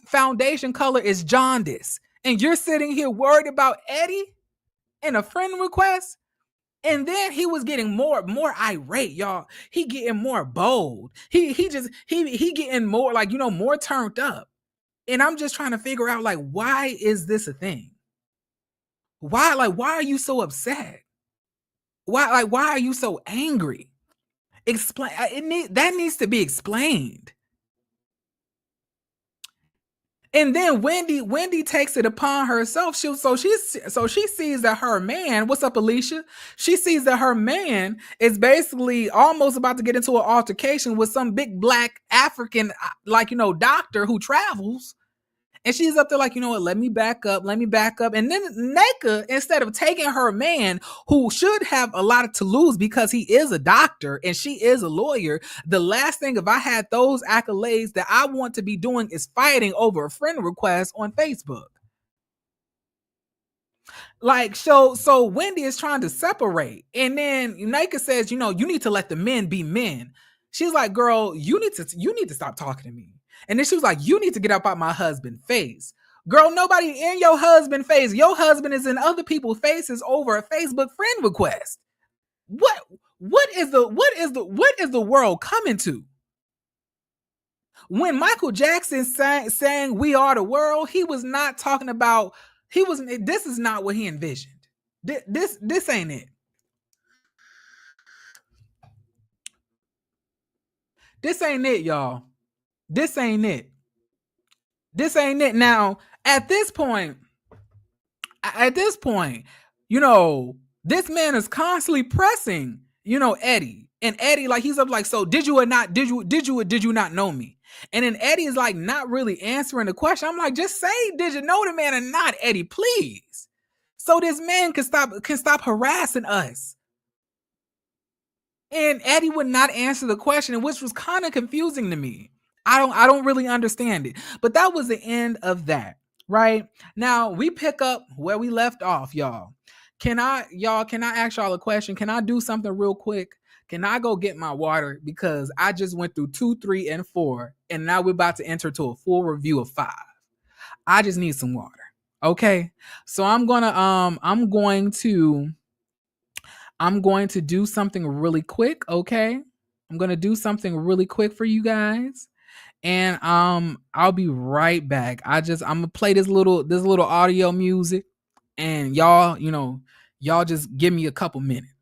[SPEAKER 1] foundation color is jaundice. And you're sitting here worried about Eddie in a friend request? And then he was getting more irate, y'all. He getting more bold. He getting more more turned up. And I'm just trying to figure out why is this a thing? Why are you so upset? Why are you so angry? Explain. That needs to be explained. And then Wendy takes it upon herself. She sees that her man, what's up, Alicia? She sees that her man is basically almost about to get into an altercation with some big black African, doctor who travels. And she's up there what, let me back up. And then Nneka, instead of taking her man, who should have a lot to lose because he is a doctor and she is a lawyer, the last thing, if I had those accolades that I want to be doing, is fighting over a friend request on Facebook. So Wendy is trying to separate. And then Nneka says, you need to let the men be men. She's like, girl, you need to stop talking to me. And then she was like, you need to get up out my husband's face. Girl, nobody in your husband's face. Your husband is in other people's faces over a Facebook friend request. What is the world coming to? When Michael Jackson sang "We Are the World," he was not talking about. He was. This is not what he envisioned. This ain't it. This ain't it, y'all. This ain't it. This ain't it. Now, at this point, you know, this man is constantly pressing, Eddie. And Eddie, like, he's up like, so did you or not, did you not know me? And then Eddie is like not really answering the question. I'm like, just say, did you know the man or not, Eddie, please? So this man can stop harassing us. And Eddie would not answer the question, which was kind of confusing to me. I don't really understand it. But that was the end of that. Right? Now we pick up where we left off, y'all. Can I ask y'all a question? Can I do something real quick? Can I go get my water? Because I just went through 2, 3, and 4, and now we're about to enter to a full review of 5. I just need some water. Okay. So I'm going to do something really quick, okay? I'm going to do something really quick for you guys. And I'll be right back. I'm going to play this little audio music, and y'all just give me a couple minutes.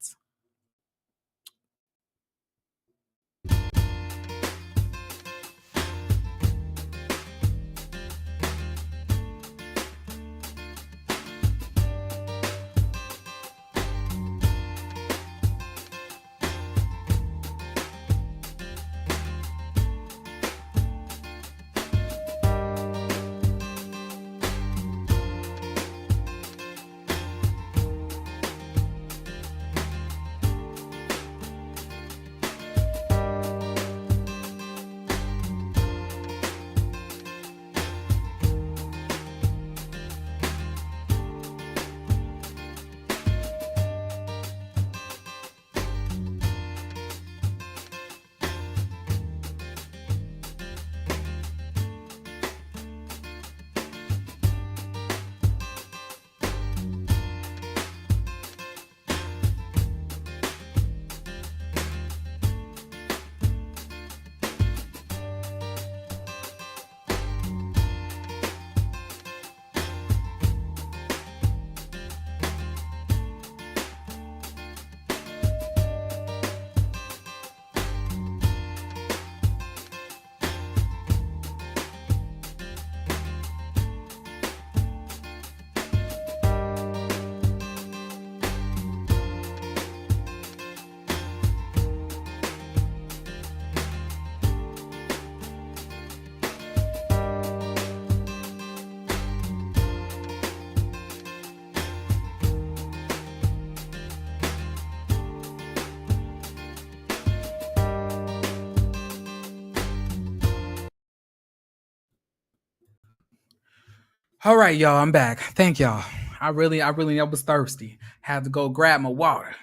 [SPEAKER 1] All right, y'all, I'm back. Thank y'all. I was thirsty. Had to go grab my water.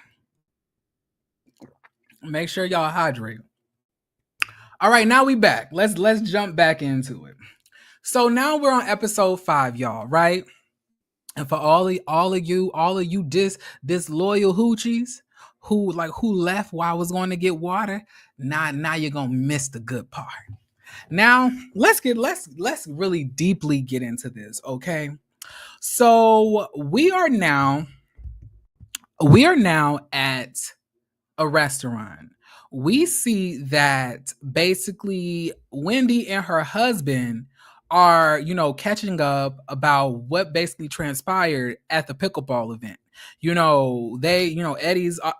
[SPEAKER 1] Make sure y'all hydrate. All right, now we back. Let's jump back into it. So now we're on episode 5, y'all, right? And for all of you disloyal hoochies who left while I was going to get water, now you're gonna miss the good part. Now let's really deeply get into this, okay? So we are now at a restaurant. We see that basically Wendy and her husband are, catching up about what basically transpired at the pickleball event.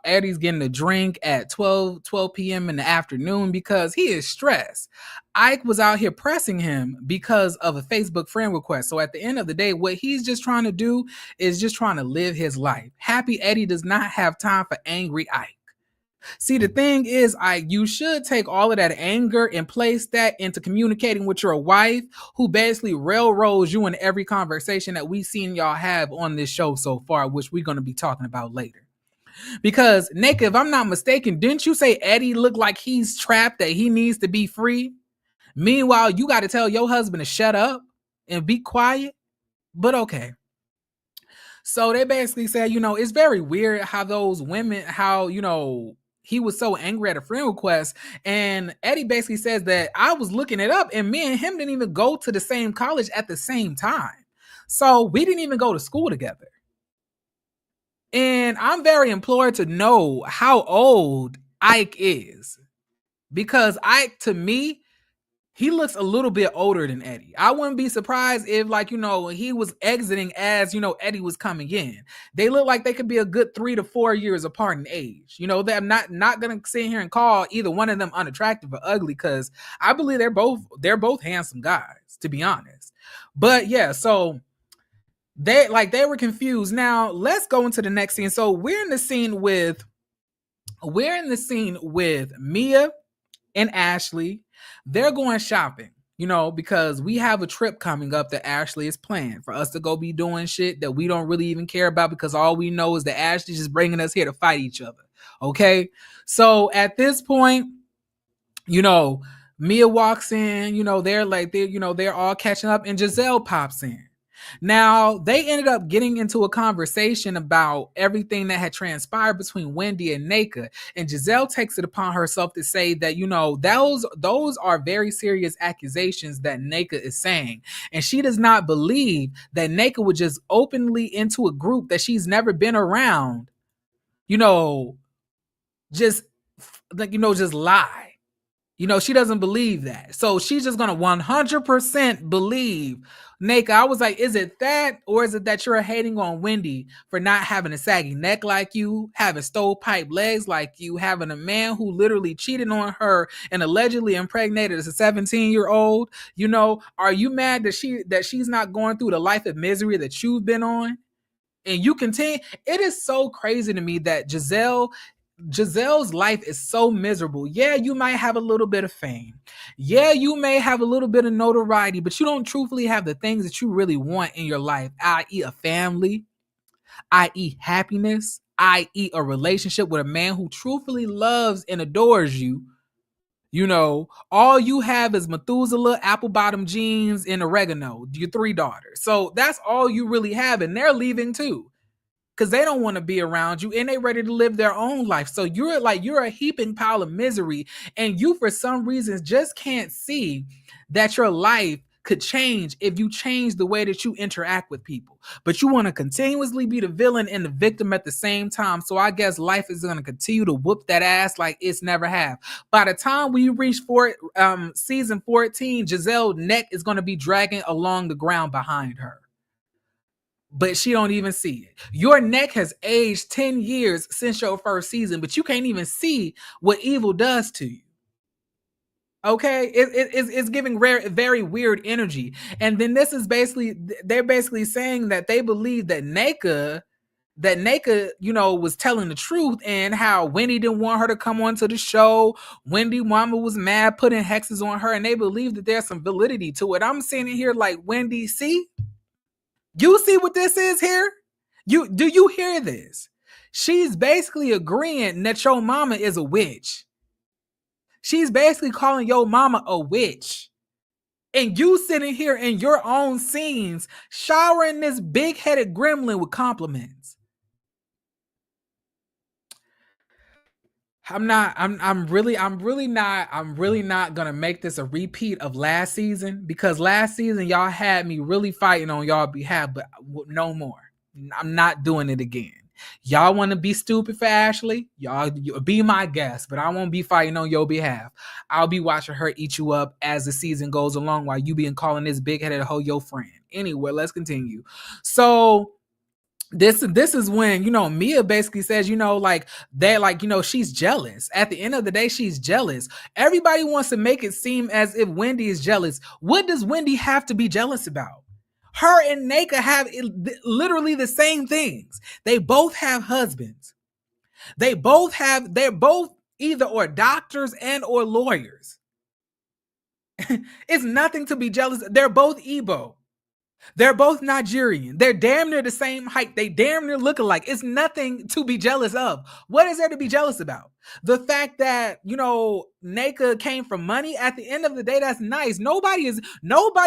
[SPEAKER 1] Eddie's getting a drink at 12 p.m. in the afternoon because he is stressed. Ike was out here pressing him because of a Facebook friend request. So at the end of the day, what he's just trying to do is just trying to live his life. Happy Eddie does not have time for angry Ike. See, the thing is, you should take all of that anger and place that into communicating with your wife, who basically railroads you in every conversation that we've seen y'all have on this show so far, which we're going to be talking about later. Because, Nneka, if I'm not mistaken, didn't you say Eddie looked like he's trapped, that he needs to be free? Meanwhile, you got to tell your husband to shut up and be quiet? But okay. So they basically said, it's very weird how those women, how he was so angry at a friend request. And Eddie basically says that I was looking it up and me and him didn't even go to the same college at the same time. So we didn't even go to school together. And I'm very implored to know how old Ike is. Because Ike, to me, he looks a little bit older than Eddie. I wouldn't be surprised if, like, he was exiting as, Eddie was coming in. They look like they could be a good 3 to 4 years apart in age. They're not gonna sit here and call either one of them unattractive or ugly, because I believe they're both handsome guys, to be honest. But yeah, so they were confused. Now let's go into the next scene. So we're in the scene with Mia and Ashley. They're going shopping, because we have a trip coming up that Ashley is planning for us to go be doing shit that we don't really even care about, because all we know is that Ashley's just bringing us here to fight each other. Okay. So at this point, Mia walks in, they're all catching up, and Giselle pops in. Now, they ended up getting into a conversation about everything that had transpired between Wendy and Nneka, and Giselle takes it upon herself to say that, those are very serious accusations that Nneka is saying, and she does not believe that Nneka would just openly into a group that she's never been around, just lie. She doesn't believe that. So she's just going to 100% believe Nneka. I was like, is it that, or is it that you're hating on Wendy for not having a saggy neck like you, having stovepipe legs like you, having a man who literally cheated on her and allegedly impregnated as a 17-year-old? Are you mad that she's not going through the life of misery that you've been on? And you continue. It is so crazy to me that Giselle's life is so miserable. Yeah, you might have a little bit of fame. Yeah, you may have a little bit of notoriety, but you don't truthfully have the things that you really want in your life, i.e. a family, i.e. happiness, i.e. a relationship with a man who truthfully loves and adores you. All you have is Methuselah, apple bottom jeans, and oregano, your 3 daughters. So that's all you really have, and they're leaving too, because they don't want to be around you and they ready to live their own life. So you're a heaping pile of misery, and you for some reason just can't see that your life could change if you change the way that you interact with people. But you want to continuously be the villain and the victim at the same time. So I guess life is going to continue to whoop that ass like it's never have. By the time we reach season 14, Giselle's neck is going to be dragging along the ground behind her. But she don't even see it. Your neck has aged 10 years since your first season, but you can't even see what evil does to you. Okay, it's giving very weird energy. And then they're basically saying that they believe that Nneka, was telling the truth, and how Wendy didn't want her to come onto the show. Wendy mama was mad, putting hexes on her, and they believe that there's some validity to it. I'm sitting here like, Wendy, see? You see what this is here? Do you hear this? She's basically agreeing that your mama is a witch. She's basically calling your mama a witch. And you sitting here in your own scenes, showering this big-headed gremlin with compliments. I'm really not gonna make this a repeat of last season, because last season y'all had me really fighting on y'all behalf, but no more. I'm not doing it again. Y'all want to be stupid for Ashley? Y'all be my guest, but I won't be fighting on your behalf. I'll be watching her eat you up as the season goes along, while you being calling this big-headed hoe your friend. Anyway, let's continue. So this is when, Mia basically says, she's jealous. At the end of the day, she's jealous. Everybody wants to make it seem as if Wendy is jealous. What does Wendy have to be jealous about? Her and Nneka have literally the same things. They both have husbands. They're both either or doctors and or lawyers. It's nothing to be jealous. They're both Igbo. They're both Nigerian. They're damn near the same height. They damn near look alike. It's nothing to be jealous of. What is there to be jealous about? The fact that, Nneka came from money. At the end of the day, that's nice. Nobody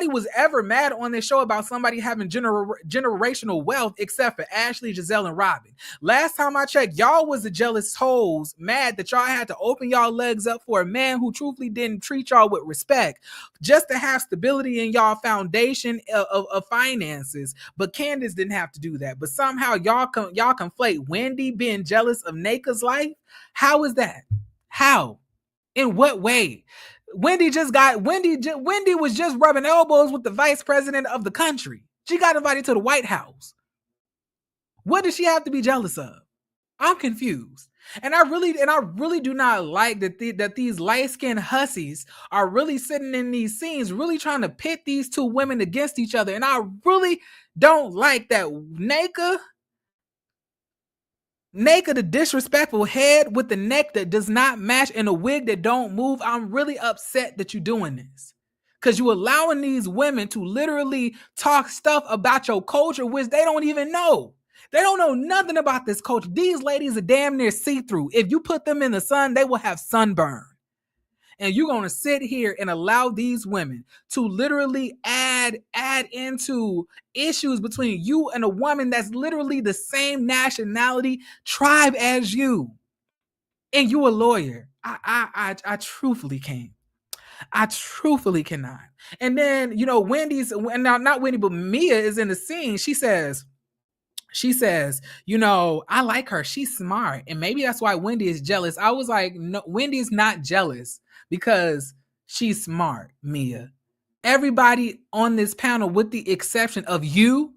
[SPEAKER 1] was ever mad on this show about somebody having generational wealth except for Ashley, Giselle, and Robin. Last time I checked, y'all was the jealous hoes, mad that y'all had to open y'all legs up for a man who truthfully didn't treat y'all with respect, just to have stability in y'all foundation of finances. But Candice didn't have to do that. But somehow y'all conflate Wendy being jealous of Nneka's life. How is that? How? In what way? Wendy was just rubbing elbows with the vice president of the country. She got invited to the White House. What does she have to be jealous of? I'm confused. And I really do not like that these light-skinned hussies are really sitting in these scenes, really trying to pit these two women against each other. And I really don't like that Nneka, the disrespectful head with the neck that does not match and a wig that don't move. I'm really upset that you're doing this. Because you're allowing these women to literally talk stuff about your culture, which they don't even know. They don't know nothing about this culture. These ladies are damn near see-through. If you put them in the sun, they will have sunburn. And you're going to sit here and allow these women to literally add into issues between you and a woman that's literally the same nationality, tribe as you. And you a lawyer. I truthfully can't. I truthfully cannot. And then, Wendy's, not Wendy, but Mia is in the scene. She says, I like her. She's smart. And maybe that's why Wendy is jealous. I was like, no, Wendy's not jealous because she's smart, Mia. Everybody on this panel, with the exception of you,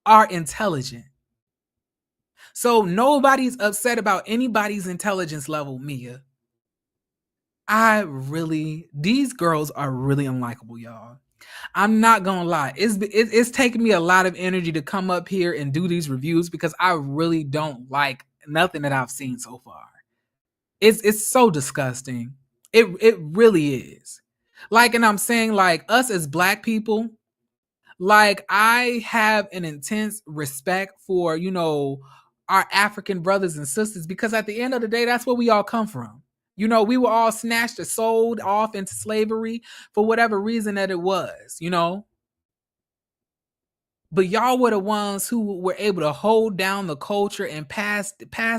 [SPEAKER 1] are intelligent. So nobody's upset about anybody's intelligence level, Mia. These girls are really unlikable, y'all. I'm not gonna lie. It's taking me a lot of energy to come up here and do these reviews because I really don't like nothing that I've seen so far. It's so disgusting. It really is. Like, and I'm saying, like, us as Black people, like, I have an intense respect for, our African brothers and sisters, because at the end of the day, that's where we all come from. We were all snatched or sold off into slavery for whatever reason that it was, But y'all were the ones who were able to hold down the culture and pass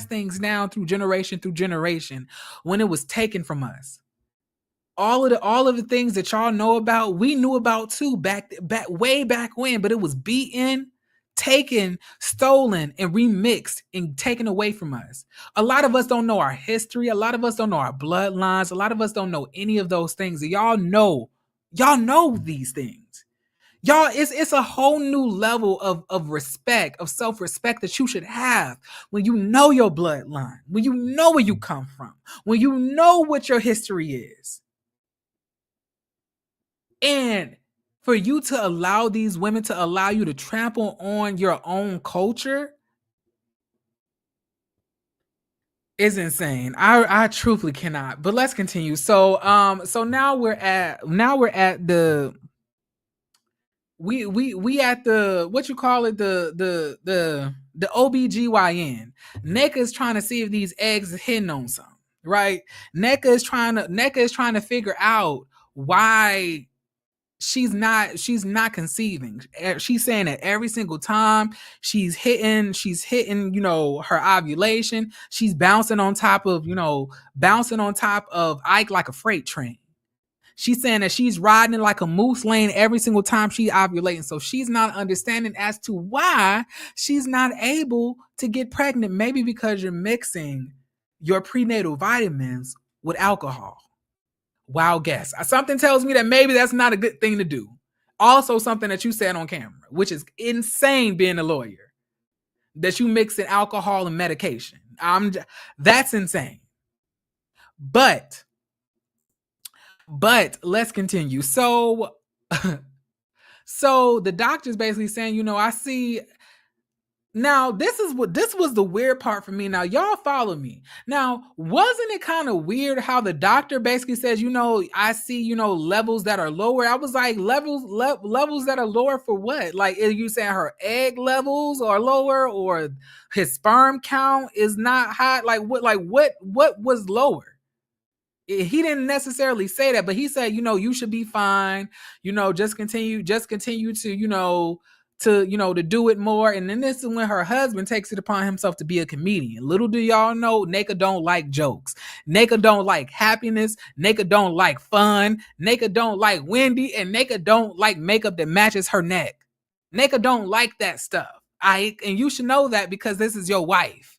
[SPEAKER 1] things down through generation when it was taken from us. All of the things that y'all know about, we knew about too way back when, but it was beaten, taken, stolen, and remixed and taken away from us. A lot of us don't know our history. A lot of us don't know our bloodlines. A lot of us don't know any of those things. And y'all know these things. Y'all, it's a whole new level of respect, of self-respect that you should have when you know your bloodline, when you know where you come from, when you know what your history is. And for you to allow these women to allow you to trample on your own culture is insane. I truthfully cannot. But let's continue. So now we're at the we at the, what you call it, the OBGYN. Nneka is trying to see if these eggs are hitting on something, right? Nneka is trying to figure out why she's not conceiving. She's saying that every single time she's hitting, her ovulation, she's bouncing on top of Ike like a freight train. She's saying that she's riding like a moose lane every single time she's ovulating. So she's not understanding as to why she's not able to get pregnant. Maybe because you're mixing your prenatal vitamins with alcohol. Wild guess. Something tells me that maybe that's not a good thing to do. Also, something that you said on camera, which is insane being a lawyer, that you mix in alcohol and medication. That's insane. But let's continue. So the doctor's basically saying, I see. Now, this was the weird part for me. Now, y'all follow me. Now, wasn't it kind of weird how the doctor basically says, I see, levels that are lower? I was like, levels that are lower for what? Like, are you saying her egg levels are lower, or his sperm count is not high? Like what was lower? he didn't necessarily say that, but he said, you should be fine. Just continue to, to do it more. And then this is when her husband takes it upon himself to be a comedian. Little do y'all know, Nneka don't like jokes. Nneka don't like happiness. Nneka don't like fun. Nneka don't like Wendy, and Nneka don't like makeup that matches her neck. Nneka don't like that stuff. And you should know that because this is your wife.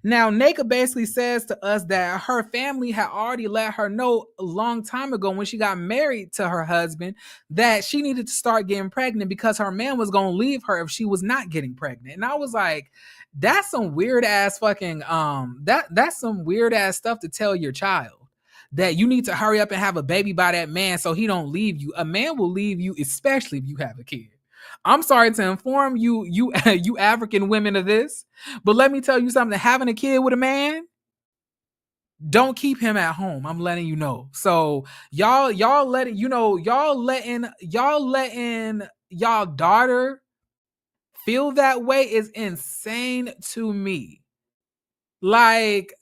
[SPEAKER 1] Now, Nneka basically says to us that her family had already let her know a long time ago when she got married to her husband that she needed to start getting pregnant because her man was going to leave her if she was not getting pregnant. And I was like, that's some weird ass fucking, that's some weird ass stuff to tell your child. That you need to hurry up and have a baby by that man so he don't leave you. A man will leave you, especially if you have a kid. I'm sorry to inform you African women of this, but let me tell you something. Having a kid with a man, don't keep him at home. I'm letting you know. So y'all letting y'all daughter feel that way is insane to me. Like,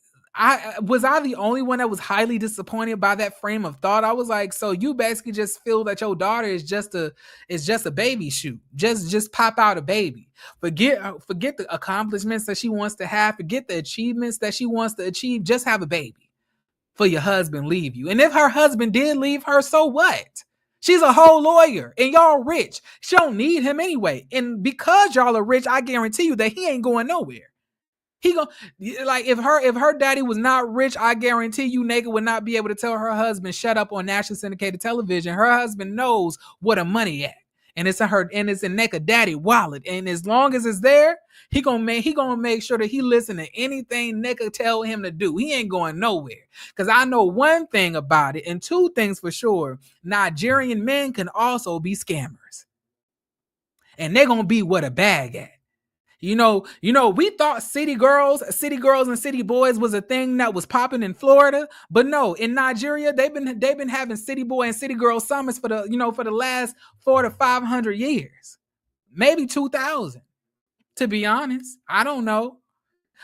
[SPEAKER 1] I the only one that was highly disappointed by that frame of thought? I was like, so you basically just feel that your daughter is just a baby shoot. Just pop out a baby. Forget the accomplishments that she wants to have. Forget the achievements that she wants to achieve. Just have a baby for your husband leave you. And if her husband did leave her, so what? She's a whole lawyer and y'all rich. She don't need him anyway. And because y'all are rich, I guarantee you that he ain't going nowhere. He gonna, like, if her daddy was not rich, I guarantee you Nneka would not be able to tell her husband shut up on national syndicated television. Her husband knows where the money at, and it's in Nneka daddy wallet. And as long as it's there, he gonna make sure that he listen to anything Nneka tell him to do. He ain't going nowhere. Because I know one thing about it, and two things for sure: Nigerian men can also be scammers, and they're gonna be where the bag at. We thought city girls and city boys was a thing that was popping in Florida, but no, in Nigeria, they've been having city boy and city girl summits for the last 400 to 500 years, maybe 2,000. To be honest, I don't know,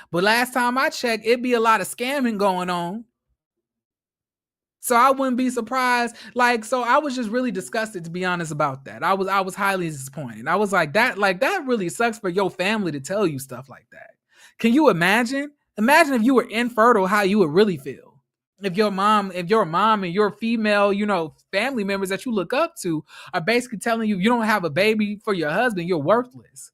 [SPEAKER 1] but last time I checked, it'd be a lot of scamming going on. So I wouldn't be surprised. So I was just really disgusted, to be honest, about that. I was highly disappointed. I was like, that really sucks for your family to tell you stuff like that. Can you imagine? Imagine if you were infertile, how you would really feel. If your mom and your female, family members that you look up to are basically telling you don't have a baby for your husband, you're worthless.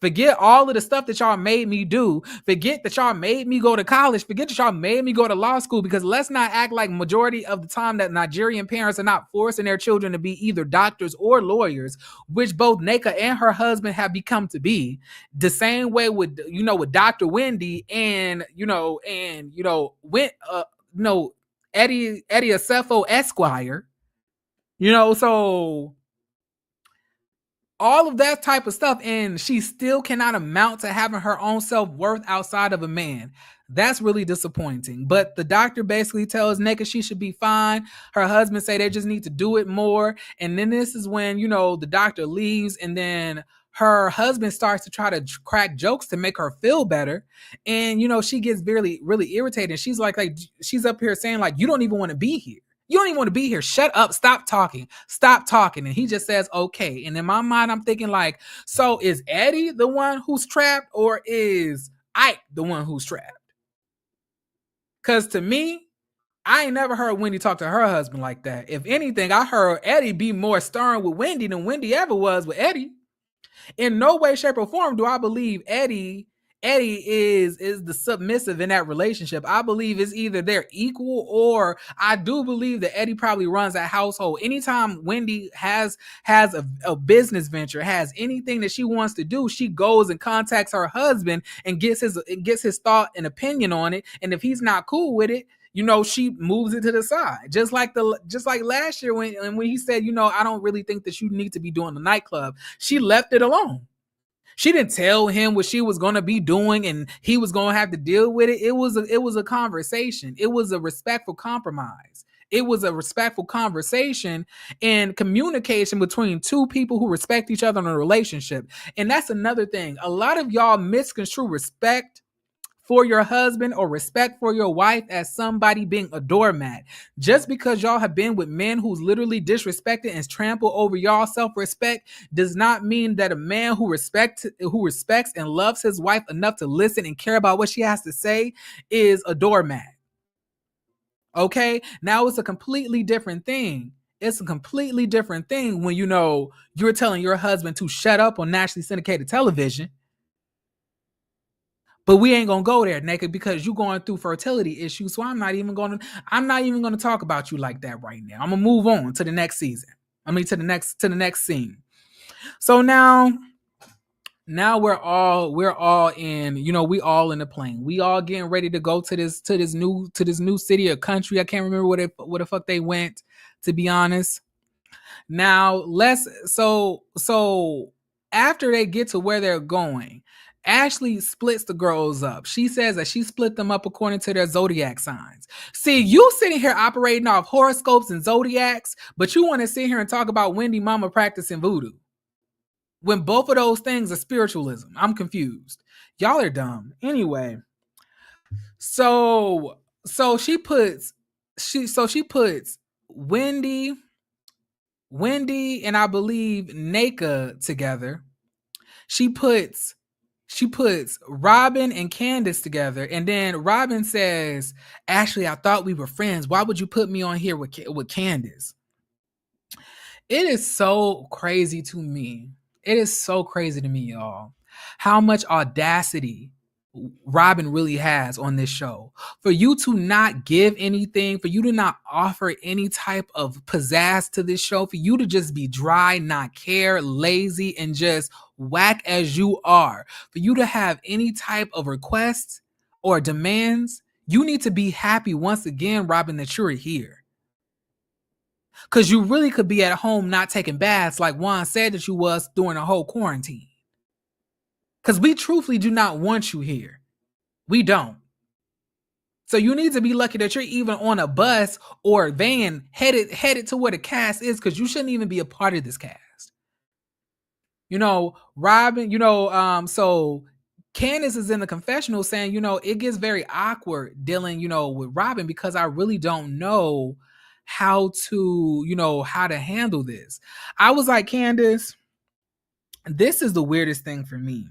[SPEAKER 1] Forget all of the stuff that y'all made me do. Forget that y'all made me go to college. Forget that y'all made me go to law school, because let's not act like majority of the time that Nigerian parents are not forcing their children to be either doctors or lawyers, which both Nneka and her husband have become to be. The same way with Dr. Wendy and Eddie Acefo Esquire. So all of that type of stuff, and she still cannot amount to having her own self-worth outside of a man. That's really disappointing. But the doctor basically tells Nneka she should be fine. Her husband say they just need to do it more. And then this is when, the doctor leaves, and then her husband starts to try to crack jokes to make her feel better. And, she gets really, really irritated. She's like she's up here saying, like, you don't even want to be here. You don't even want to be here. Shut up. Stop talking. Stop talking. And he just says, okay. And in my mind, I'm thinking like, so is Eddie the one who's trapped, or is Ike the one who's trapped? Because to me, I ain't never heard Wendy talk to her husband like that. If anything, I heard Eddie be more stern with Wendy than Wendy ever was with Eddie. In no way, shape, or form do I believe Eddie is the submissive in that relationship. I believe it's either they're equal, or I do believe that Eddie probably runs that household. Anytime Wendy has a business venture, has anything that she wants to do, she goes and contacts her husband and gets his thought and opinion on it. And if he's not cool with it, she moves it to the side. Just like last year when he said, I don't really think that you need to be doing the nightclub. She left it alone. She didn't tell him what she was going to be doing and he was going to have to deal with it. It was a conversation. It was a respectful compromise. It was a respectful conversation and communication between two people who respect each other in a relationship. And that's another thing. A lot of y'all misconstrue respect for your husband or respect for your wife as somebody being a doormat. Just because y'all have been with men who's literally disrespected and trample over y'all self-respect does not mean that a man who respects and loves his wife enough to listen and care about what she has to say is a doormat. Okay? Now it's a completely different thing. It's a completely different thing when you're telling your husband to shut up on nationally syndicated television. But we ain't gonna go there, Nneka, because you're going through fertility issues. So I'm not even gonna talk about you like that right now. I'm gonna move on to the next season. To the next scene. So now we're all in, we all in the plane. We all getting ready to go to this new city or country. I can't remember where the fuck they went, to be honest. Now so after they get to where they're going, Ashley splits the girls up. She says that she split them up according to their zodiac signs. See, you sitting here operating off horoscopes and zodiacs, but you want to sit here and talk about Wendy mama practicing voodoo when both of those things are spiritualism. I'm confused. Y'all are dumb. Anyway, so she puts Wendy and I believe Nneka together. She puts Robin and Candice together, and then Robin says, "Ashley, I thought we were friends. Why would you put me on here with Candice?" It is so crazy to me. It is so crazy to me, y'all, how much audacity Robin really has on this show. For you to not give anything, for you to not offer any type of pizzazz to this show, for you to just be dry, not care, lazy, and just whack as you are, for you to have any type of requests or demands, you need to be happy once again, Robin, that you're here. Because you really could be at home not taking baths like Juan said that you was during the whole quarantine. Because we truthfully do not want you here. We don't. So you need to be lucky that you're even on a bus or a van headed to where the cast is, because you shouldn't even be a part of this cast. Robin, so Candice is in the confessional saying, it gets very awkward dealing, with Robin, because I really don't know how to handle this. I was like, Candice, this is the weirdest thing for me.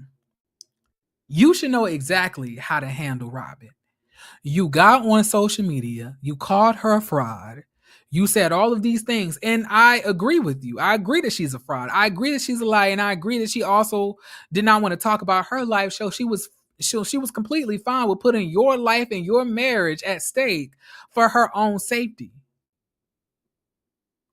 [SPEAKER 1] You should know exactly how to handle Robin. You got on social media, you called her a fraud, you said all of these things, and I agree with you. I agree that she's a fraud. I agree that she's a liar, and I agree that she also did not want to talk about her life. So she was completely fine with putting your life and your marriage at stake for her own safety.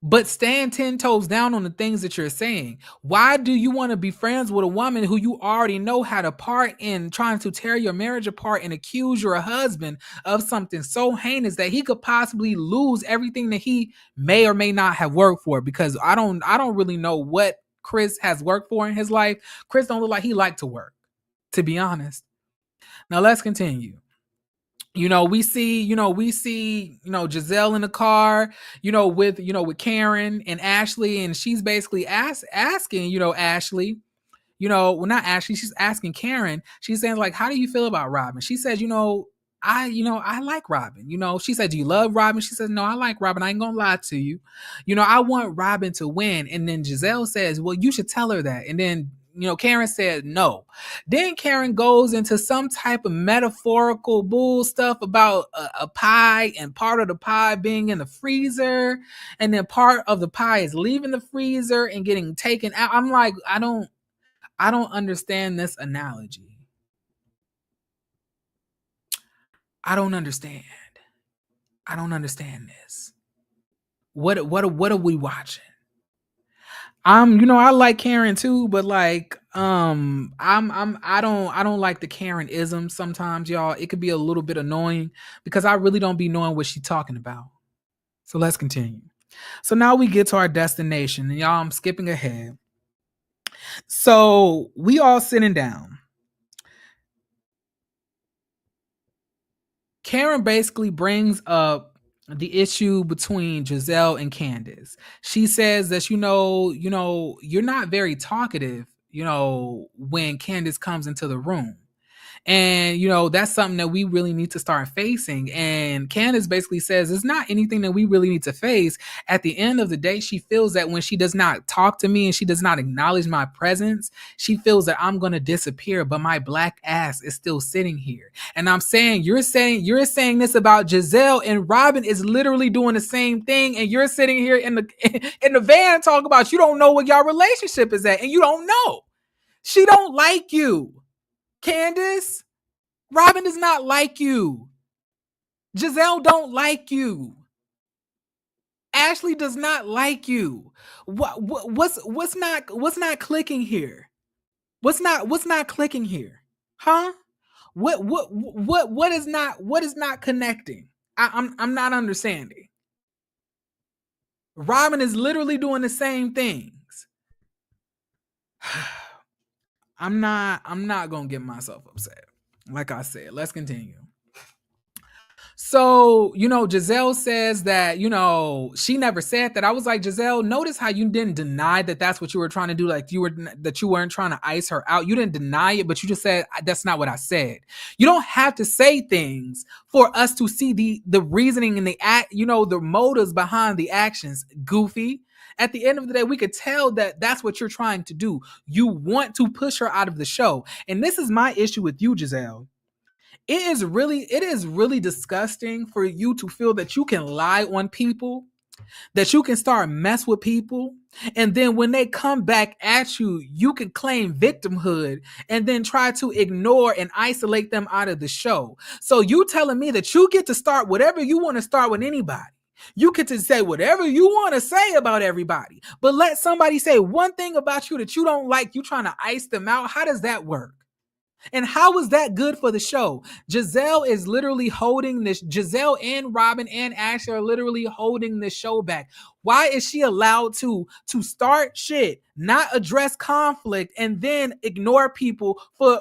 [SPEAKER 1] But stand 10 toes down on the things that you're saying. Why do you want to be friends with a woman who you already know had a part in trying to tear your marriage apart and accuse your husband of something so heinous that he could possibly lose everything that he may or may not have worked for? Because I don't really know what Chris has worked for in his life. Chris don't look like he liked to work, to be honest. Now let's continue. We see Giselle in the car, with Karen and Ashley, and she's basically asking, Ashley, well, not Ashley, she's asking Karen. She's saying, like, how do you feel about Robin? She says, I like Robin. She said, do you love Robin? She says, no, I like Robin. I ain't gonna lie to you. I want Robin to win. And then Giselle says, well, you should tell her that. And then Karen said no. Then Karen goes into some type of metaphorical bull stuff about a pie, and part of the pie being in the freezer, and then part of the pie is leaving the freezer and getting taken out. I'm like, I don't understand this analogy. I don't understand. I don't understand this. What are we watching? I like Karen too, but like, I don't like the Karen-ism sometimes, y'all. It could be a little bit annoying because I really don't be knowing what she's talking about. So let's continue. So now we get to our destination, and y'all, I'm skipping ahead. So we all sitting down. Karen basically brings up the issue between Giselle and Candice. She says that, you're not very talkative, when Candice comes into the room. And, that's something that we really need to start facing. And Candice basically says it's not anything that we really need to face. At the end of the day, she feels that when she does not talk to me and she does not acknowledge my presence, she feels that I'm going to disappear, but my black ass is still sitting here. And I'm saying, you're saying this about Giselle, and Robin is literally doing the same thing. And you're sitting here in the van talking about you don't know what y'all relationship is at, and you don't know. She don't like you. Candice, Robin does not like you. Giselle don't like you. Ashley does not like you. What's not clicking here? What's not clicking here? Huh? What is not connecting? I'm not understanding. Robin is literally doing the same things. I'm not gonna get myself upset. Like I said, let's continue. So, Giselle says that, she never said that. I was like, Giselle, notice how you didn't deny that that's what you were trying to do. Like you weren't trying to ice her out. You didn't deny it, but you just said, that's not what I said. You don't have to say things for us to see the reasoning and the the motives behind the actions. Goofy. At the end of the day, we could tell that that's what you're trying to do. You want to push her out of the show. And this is my issue with you, Giselle. It is really disgusting for you to feel that you can lie on people, that you can start mess with people, and then when they come back at you, you can claim victimhood and then try to ignore and isolate them out of the show. So you telling me that you get to start whatever you want to start with anybody. You get to say whatever you want to say about everybody, but let somebody say one thing about you that you don't like, you trying to ice them out. How does that work? And how is that good for the show? Giselle is literally holding this. Giselle and Robin and Ashley are literally holding the show back. Why is she allowed to start shit, not address conflict, and then ignore people for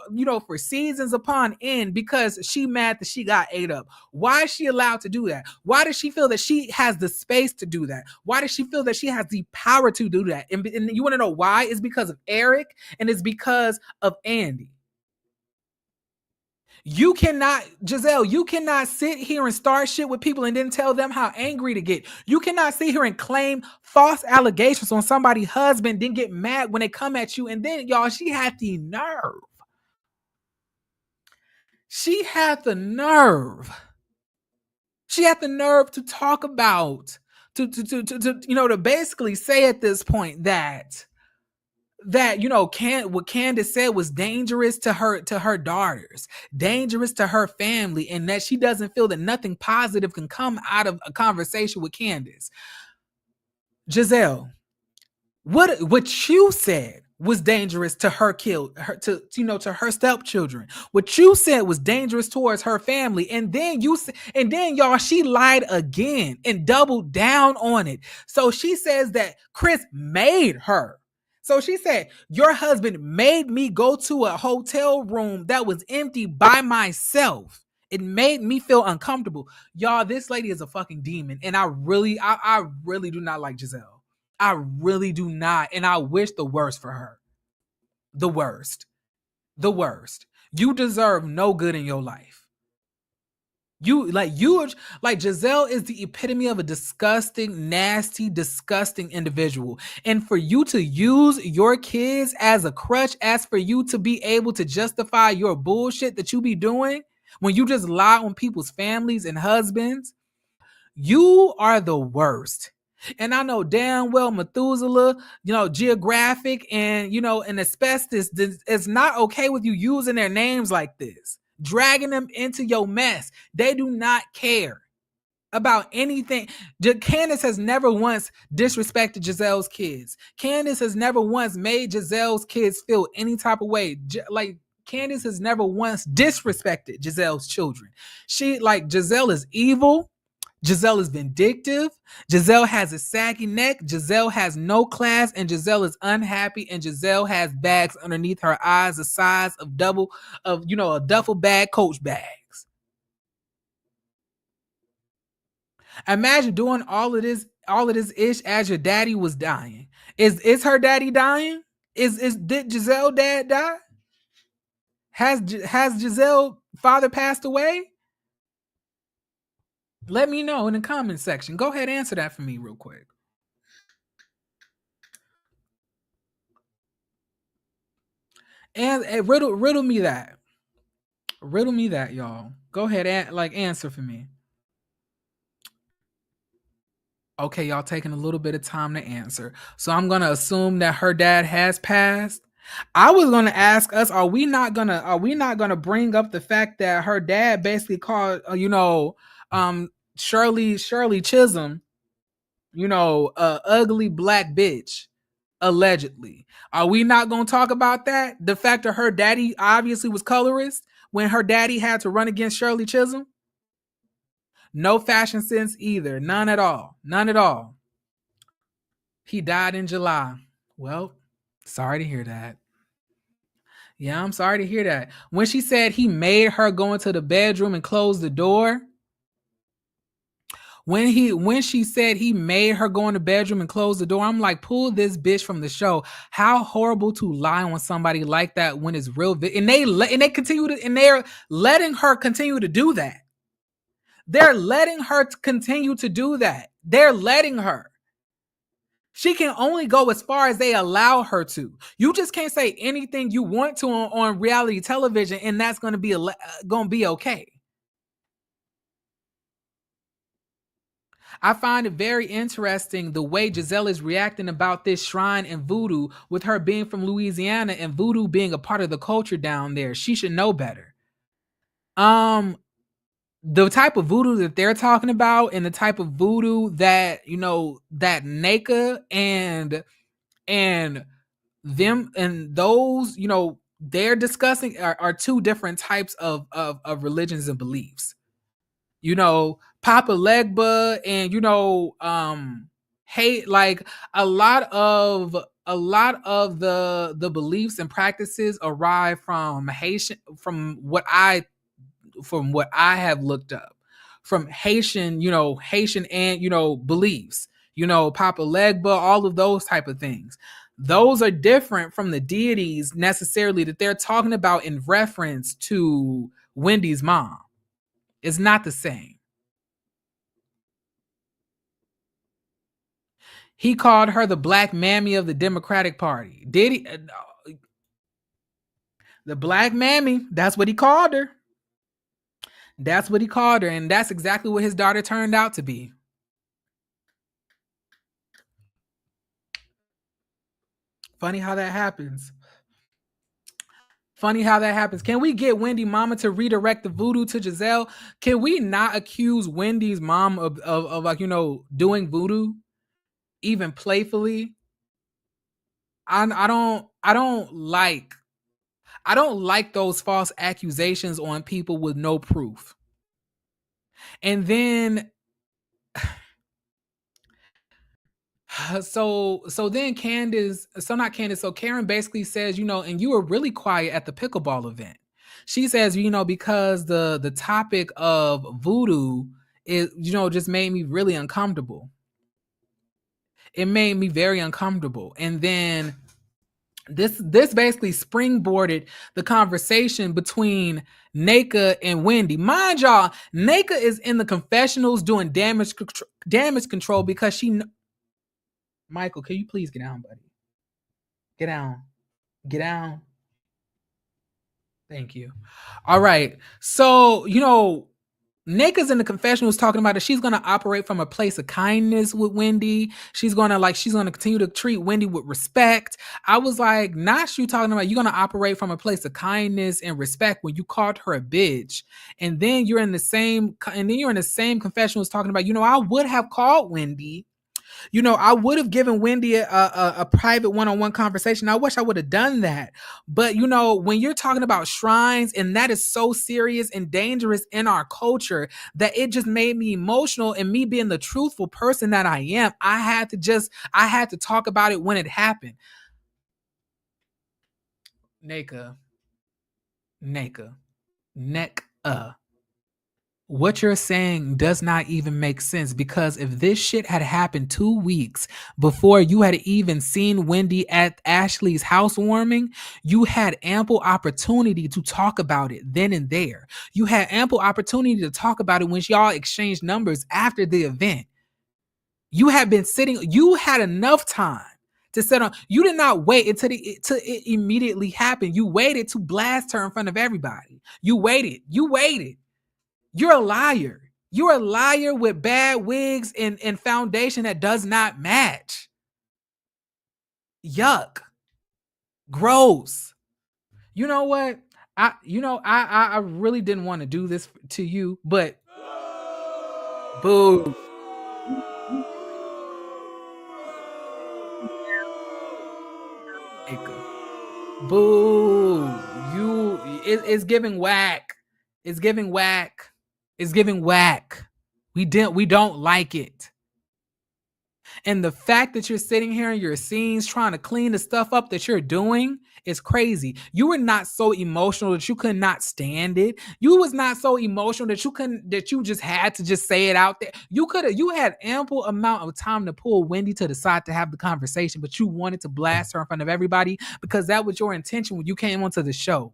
[SPEAKER 1] seasons upon end because she mad that she got ate up? Why is she allowed to do that? Why does she feel that she has the space to do that? Why does she feel that she has the power to do that? And you want to know why? It's because of Eric and it's because of Andy. Giselle, you cannot sit here and start shit with people and then tell them how angry to get. You cannot sit here and claim false allegations on somebody's husband, then get mad when they come at you. And then, y'all, she had the nerve. She had the nerve to talk about, to basically say at this point that what Candice said was dangerous to her daughters, dangerous to her family, and that she doesn't feel that nothing positive can come out of a conversation with Candice. Giselle, what you said was dangerous to to her stepchildren. What you said was dangerous towards her family, and then y'all, she lied again and doubled down on it. So she says that Chris made her. So she said, your husband made me go to a hotel room that was empty by myself. It made me feel uncomfortable. Y'all, this lady is a fucking demon. And I really do not like Giselle. I really do not. And I wish the worst for her. The worst. You deserve no good in your life. Giselle is the epitome of a disgusting, nasty, disgusting individual. And for you to use your kids as a crutch, as for you to be able to justify your bullshit that you be doing when you just lie on people's families and husbands, you are the worst. And I know damn well Methuselah, Geographic, and and Asbestos is not okay with you using their names like this, dragging them into your mess. They do not care about anything. Candice has never once disrespected Giselle's kids. Candice has never once made Giselle's kids feel any type of way. Candice has never once disrespected Giselle's children. Giselle is evil. Giselle is vindictive. Giselle has a saggy neck. Giselle has no class, and Giselle is unhappy. And Giselle has bags underneath her eyes the size of a duffel bag, Coach bags. Imagine doing all of this ish as your daddy was dying. Is her daddy dying? Did Giselle dad die? Has Giselle father passed away? Let me know in the comment section. Go ahead, answer that for me real quick. And riddle me that. Riddle me that, y'all. Go ahead and answer for me. Okay, y'all taking a little bit of time to answer. So I'm gonna assume that her dad has passed. I was gonna ask us, are we not gonna bring up the fact that her dad basically called Shirley Chisholm, a ugly black bitch, allegedly. Are we not gonna talk about that? The fact that her daddy obviously was colorist when her daddy had to run against Shirley Chisholm? No fashion sense either. None at all. None at all. He died in July. Well, sorry to hear that. Yeah, I'm sorry to hear that. When she said he made her go into the bedroom and close the door, when she said he made her go in the bedroom and close the door, I'm like, pull this bitch from the show. How horrible to lie on somebody like that when it's real. And they continue to, and they're letting her continue to do that. They're letting her continue to do that. They're letting her. She can only go as far as they allow her to. You just can't say anything you want to on reality television, and that's going to be okay. I find it very interesting the way Giselle is reacting about this shrine and voodoo, with her being from Louisiana and voodoo being a part of the culture down there. She should know better. The type of voodoo that they're talking about, and the type of voodoo that that Nneka and them and those they're discussing are two different types of religions and beliefs. Papa Legba and hate, like a lot of the beliefs and practices arrive from Haitian, from what I have looked up, from Haitian and beliefs, Papa Legba, all of those type of things. Those are different from the deities necessarily that they're talking about in reference to Wendy's mom. It's not the same. He called her the black mammy of the Democratic Party. Did he? The black mammy, that's what he called her. That's what he called her, and that's exactly what his daughter turned out to be. Funny how that happens. Funny how that happens. Can we get Wendy mama to redirect the voodoo to Giselle? Can we not accuse Wendy's mom of like, doing voodoo even playfully? I don't like those false accusations on people with no proof. And then then Candice, so not Candice, so Karen basically says, and you were really quiet at the pickleball event. She says, because the topic of voodoo is, just made me really uncomfortable. It made me very uncomfortable. And then this basically springboarded the conversation between Nneka and Wendy. Mind y'all, Nneka is in the confessionals doing damage control because Michael, can you please get down, buddy? Get down. Get down. Thank you. All right. So, Nneka's in the confessionals talking about that she's gonna operate from a place of kindness with Wendy. She's gonna continue to treat Wendy with respect. I was like, not you talking about you're gonna operate from a place of kindness and respect when you called her a bitch, and then you're in the same confessionals talking about, I would have called Wendy. I would have given Wendy a private one-on-one conversation. I wish I would have done that. But, when you're talking about shrines, and that is so serious and dangerous in our culture, that it just made me emotional. And me being the truthful person that I am, I had to talk about it when it happened. Nneka, Nneka, neck, what you're saying does not even make sense, because if this shit had happened 2 weeks before you had even seen Wendy at Ashley's housewarming, you had ample opportunity to talk about it then and there. You had ample opportunity to talk about it when y'all exchanged numbers after the event. You had been sitting, you had enough time to sit on. You did not wait until it immediately happened. You waited to blast her in front of everybody. You waited. You waited. You're a liar. You're a liar with bad wigs and foundation that does not match. Yuck. Gross. You know what? I really didn't want to do this to you, but boo. Boo. It's giving whack. It's giving whack. It's giving whack. We don't like it. And the fact that you're sitting here in your scenes trying to clean the stuff up that you're doing is crazy. You were not so emotional that you could not stand it. You was not so emotional that you just had to just say it out there. You had ample amount of time to pull Wendy to the side to have the conversation, but you wanted to blast her in front of everybody because that was your intention when you came onto the show.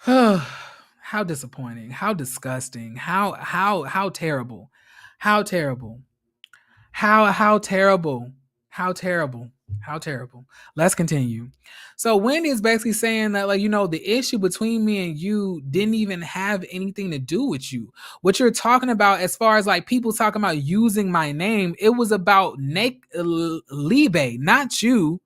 [SPEAKER 1] How disappointing. How disgusting. How terrible. How terrible. How terrible. How terrible. How terrible. Let's continue. So Wendy is basically saying that, like, the issue between me and you didn't even have anything to do with you. What you're talking about, as far as like people talking about using my name, it was about Libe, not you.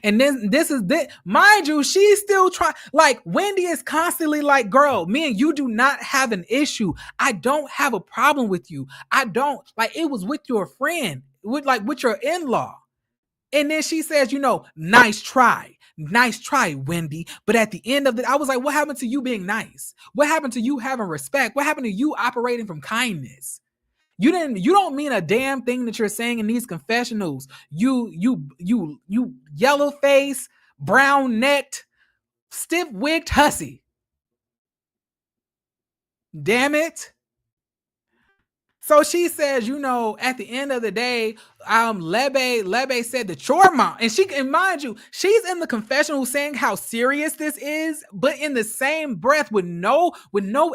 [SPEAKER 1] And then this is this, mind you, she's still trying. Like, Wendy is constantly like, girl, me and you do not have an issue. I don't have a problem with you. I don't, like, it was with your friend, with your in-law. And then she says, nice try. Nice try, Wendy. But at the end of it, I was like, what happened to you being nice? What happened to you having respect? What happened to you operating from kindness? You don't mean a damn thing that you're saying in these confessionals. You yellow face, brown necked, stiff wigged hussy. Damn it. So she says, at the end of the day, Lebe said that your mom, and mind you, she's in the confessional saying how serious this is, but in the same breath with no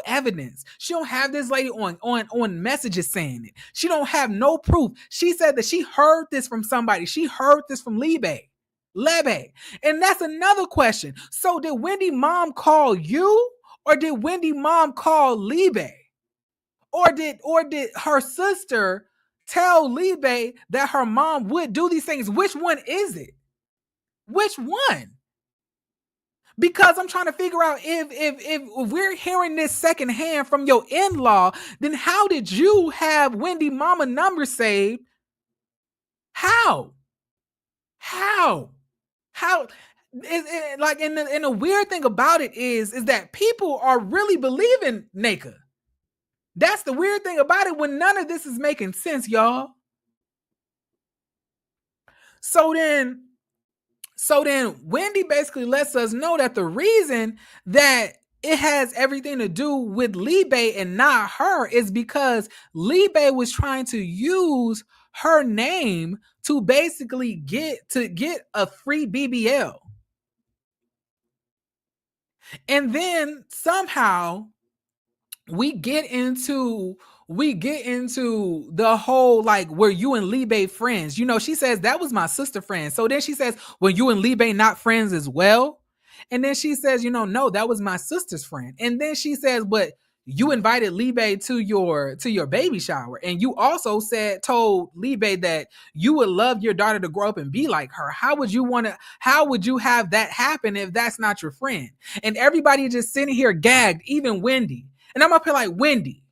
[SPEAKER 1] evidence. She don't have this lady on messages saying it. She don't have no proof. She said that she heard this from somebody. She heard this from Lebe. And that's another question. So did Wendy mom call you, or did Wendy mom call Lebe? Or did her sister tell Libe that her mom would do these things? Which one is it? Which one? Because I'm trying to figure out if we're hearing this secondhand from your in-law, then how did you have Wendy mama number saved? How? Like, and the weird thing about it is that people are really believing Nneka. That's the weird thing about it, when none of this is making sense, y'all. So then Wendy basically lets us know that the reason that it has everything to do with Libe and not her is because Libe was trying to use her name to basically get a free BBL. And then somehow we get into the whole, like, were you and Libe friends? She says that was my sister friend. So then she says, were you and Libe not friends as well? And then she says, no, that was my sister's friend. And then she says, but you invited Libe to your baby shower, and you also told Libe that you would love your daughter to grow up and be like her. How would you have that happen if that's not your friend? And everybody just sitting here gagged, even Wendy. And I'm up here like, Wendy,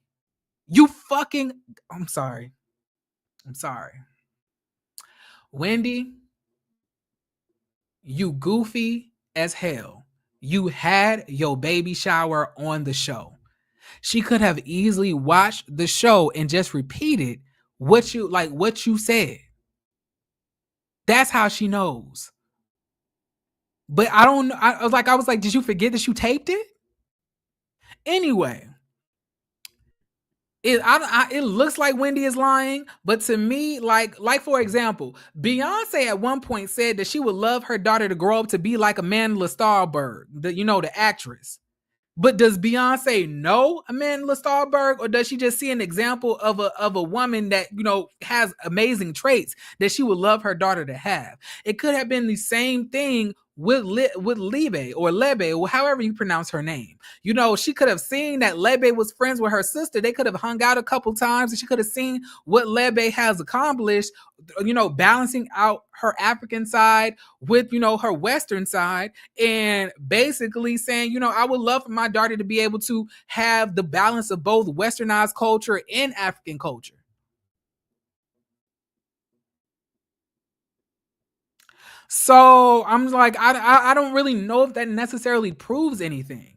[SPEAKER 1] I'm sorry. Wendy, you goofy as hell. You had your baby shower on the show. She could have easily watched the show and just repeated what you said. That's how she knows. But I don't know. I was like, did you forget that you taped it? Anyway, it looks like Wendy is lying, but to me, like for example, Beyonce at one point said that she would love her daughter to grow up to be like Amanda Starberg, the actress. But does Beyonce know Amanda Starberg, or does she just see an example of a woman that has amazing traits that she would love her daughter to have? It could have been the same thing with Lebe or Lebe, or however you pronounce her name. She could have seen that Lebe was friends with her sister. They could have hung out a couple times, and she could have seen what Lebe has accomplished. Balancing out her African side with her Western side, and basically saying, I would love for my daughter to be able to have the balance of both Westernized culture and African culture. So I'm like, I don't really know if that necessarily proves anything.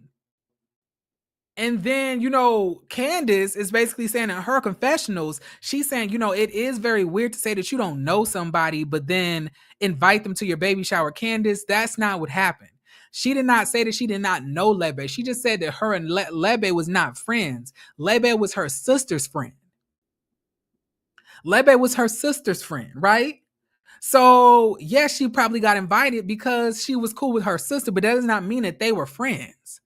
[SPEAKER 1] And then, Candice is basically saying in her confessionals, she's saying, it is very weird to say that you don't know somebody, but then invite them to your baby shower. Candice, that's not what happened. She did not say that she did not know Lebe. She just said that her and Lebe was not friends. Lebe was her sister's friend. Lebe was her sister's friend, right? So, yes, she probably got invited because she was cool with her sister, but that does not mean that they were friends.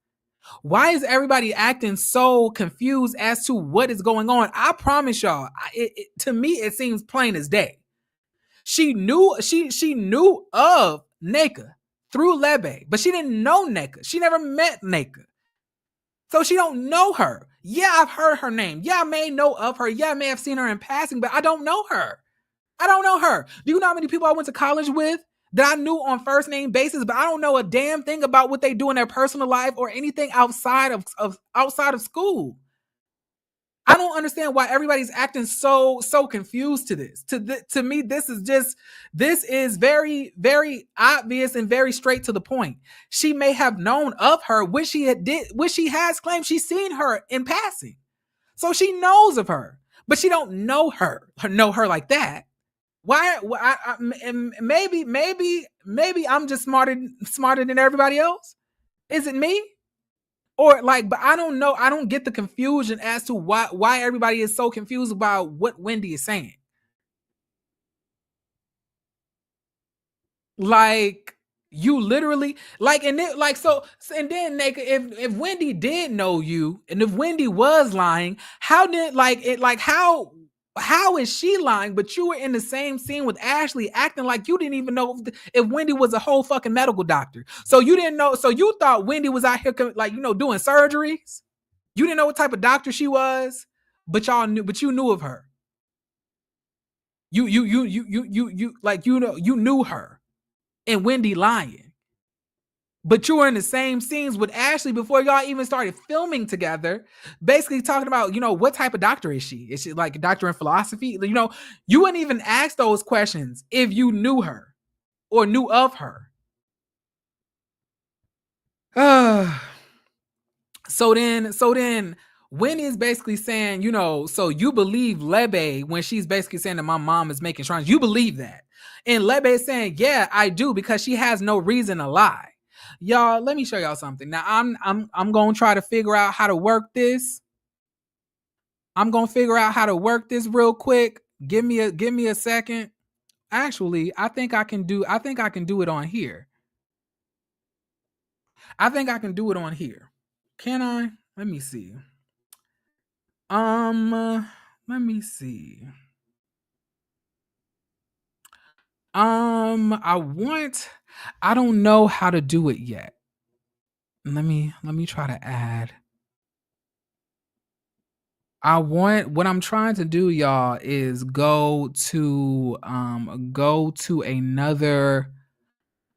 [SPEAKER 1] Why is everybody acting so confused as to what is going on? I promise y'all, to me, it seems plain as day. She knew of Nneka through Lebe, but she didn't know Nneka. She never met Nneka. So she don't know her. Yeah, I've heard her name. Yeah, I may know of her. Yeah, I may have seen her in passing, but I don't know her. I don't know her. Do you know how many people I went to college with that I knew on first name basis, but I don't know a damn thing about what they do in their personal life or anything outside of school? I don't understand why everybody's acting so confused to this. To me, this is very, very obvious and very straight to the point. She may have known of her, which she has claimed she's seen her in passing. So she knows of her, but she don't know her like that. Why? Maybe I'm just smarter than everybody else. Is it me? Or but I don't know. I don't get the confusion as to why everybody is so confused about what Wendy is saying. Like, you literally and then and then Nneka, if Wendy did know you, and if Wendy was lying, how did how is she lying? But you were in the same scene with Ashley, acting like you didn't even know if Wendy was a whole fucking medical doctor. So you didn't know. So you thought Wendy was out here doing surgeries. You didn't know what type of doctor she was, but y'all knew. But you knew of her. You knew her, and Wendy lying. But you were in the same scenes with Ashley before y'all even started filming together, basically talking about, what type of doctor is she? Is she like a doctor in philosophy? You wouldn't even ask those questions if you knew her or knew of her. So then Winnie is basically saying, so you believe Lebe when she's basically saying that my mom is making shrines. You believe that. And Lebe is saying, yeah, I do, because she has no reason to lie. Y'all, let me show y'all something. Now I'm gonna try to figure out how to work this. I'm gonna figure out how to work this real quick. Give me a second. Actually, I think I can do it on here. I think I can do it on here. Can I? Let me see. Let me see. I don't know how to do it yet. Let me try to add. What I'm trying to do, y'all, is go to another,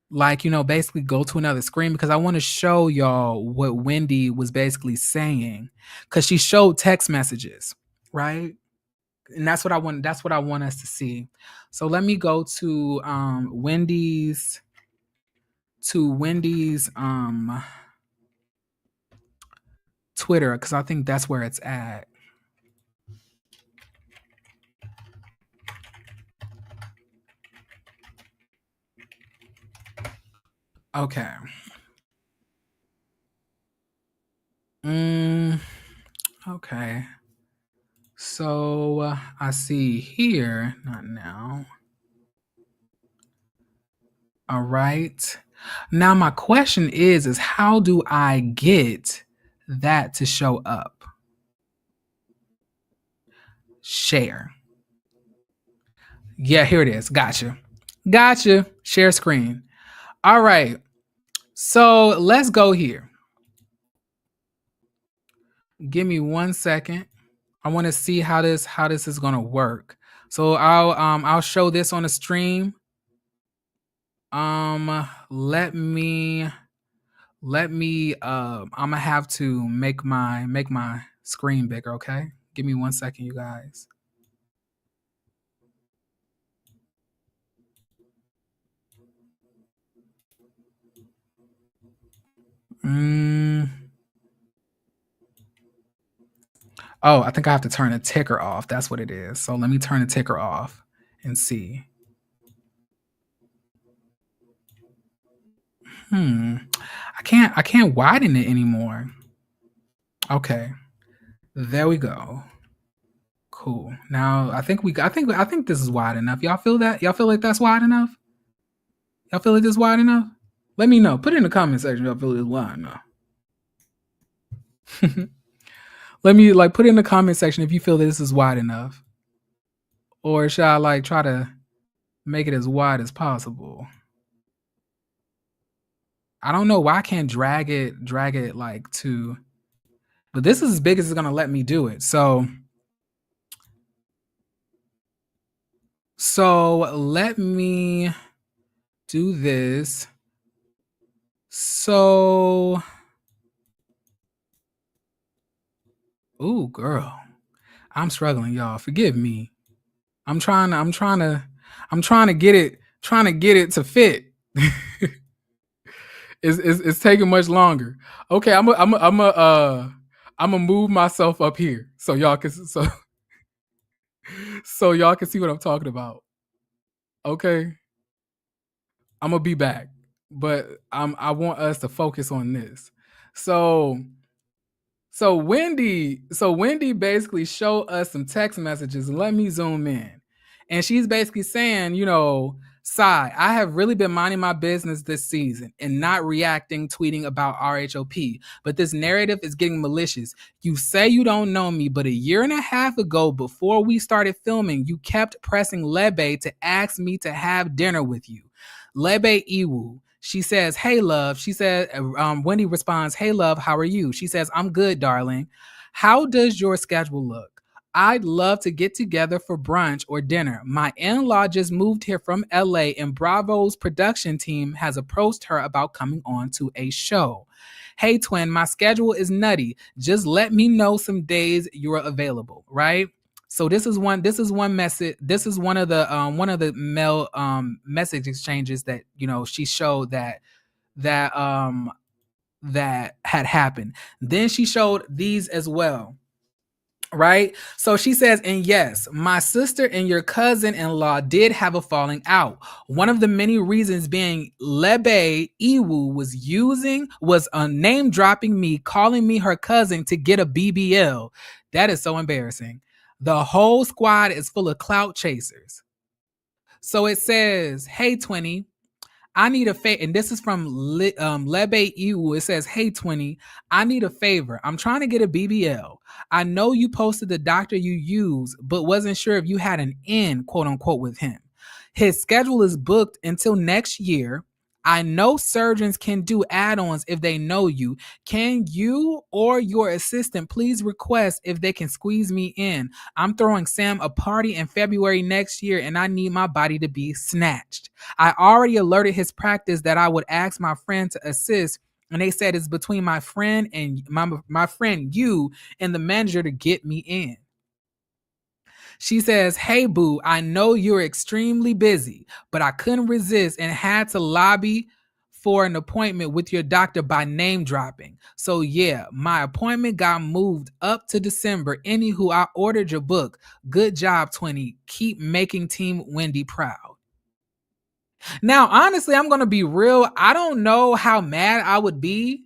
[SPEAKER 1] basically go to another screen, because I want to show y'all what Wendy was basically saying, because she showed text messages, right? And that's what I want us to see. So let me go to Wendy's Twitter, because I think that's where it's at. Okay. Okay. So I see here, not now. All right. Now my question is how do I get that to show up? Share. Yeah, here it is. Gotcha. Gotcha. Share screen. All right. So let's go here. Give me 1 second. I want to see how this is gonna work. So I'll show this on the stream. Let me I'm gonna have to make my screen bigger, okay? Give me 1 second, you guys. Mm. Oh, I think I have to turn the ticker off. That's what it is. So let me turn the ticker off and see. I can't widen it anymore. Okay. There we go. Cool. Now I think this is wide enough. Y'all feel that? Y'all feel like that's wide enough? Y'all feel like this wide enough? Let me know. Put it in the comment section if y'all feel it's wide enough. Let me put it in the comment section if you feel that this is wide enough. Or should I try to make it as wide as possible? I don't know why I can't drag it to, but this is as big as it's gonna let me do it. So let me do this. So, ooh, girl, I'm struggling, y'all. Forgive me. I'm trying to get it to fit. It's taking much longer. Okay, I'm gonna move myself up here so y'all can so y'all can see what I'm talking about. Okay, I'm gonna be back, but I want us to focus on this. So Wendy basically showed us some text messages. Let me zoom in. And she's basically saying, Sai, I have really been minding my business this season and not reacting, tweeting about RHOP. But this narrative is getting malicious. You say you don't know me, but a year and a half ago, before we started filming, you kept pressing Lebe to ask me to have dinner with you. Lebe Iwu. She says, hey, love. She said, Wendy responds, hey, love, how are you? She says, I'm good, darling. How does your schedule look? I'd love to get together for brunch or dinner. My in-law just moved here from LA and Bravo's production team has approached her about coming on to a show. Hey, twin, my schedule is nutty. Just let me know some days you're available, right? So this is one message. This is one of the mail message exchanges that she showed that had happened. Then she showed these as well. Right? So she says, and yes, my sister and your cousin-in-law did have a falling out. One of the many reasons being Lebe Iwu was name dropping me, calling me her cousin to get a BBL. That is so embarrassing. The whole squad is full of clout chasers. So it says, hey, 20, I need a favor. And this is from Lebe Iwu. It says, hey, 20, I need a favor. I'm trying to get a BBL. I know you posted the doctor you use, but wasn't sure if you had an in, quote unquote, with him. His schedule is booked until next year. I know surgeons can do add-ons if they know you. Can you or your assistant please request if they can squeeze me in? I'm throwing Sam a party in February next year and I need my body to be snatched. I already alerted his practice that I would ask my friend to assist, and they said it's between my friend and my friend you and the manager to get me in. She says, hey, boo, I know you're extremely busy, but I couldn't resist and had to lobby for an appointment with your doctor by name dropping. So yeah, my appointment got moved up to December. Anywho, I ordered your book. Good job, 20. Keep making Team Wendy proud. Now, honestly, I'm going to be real. I don't know how mad I would be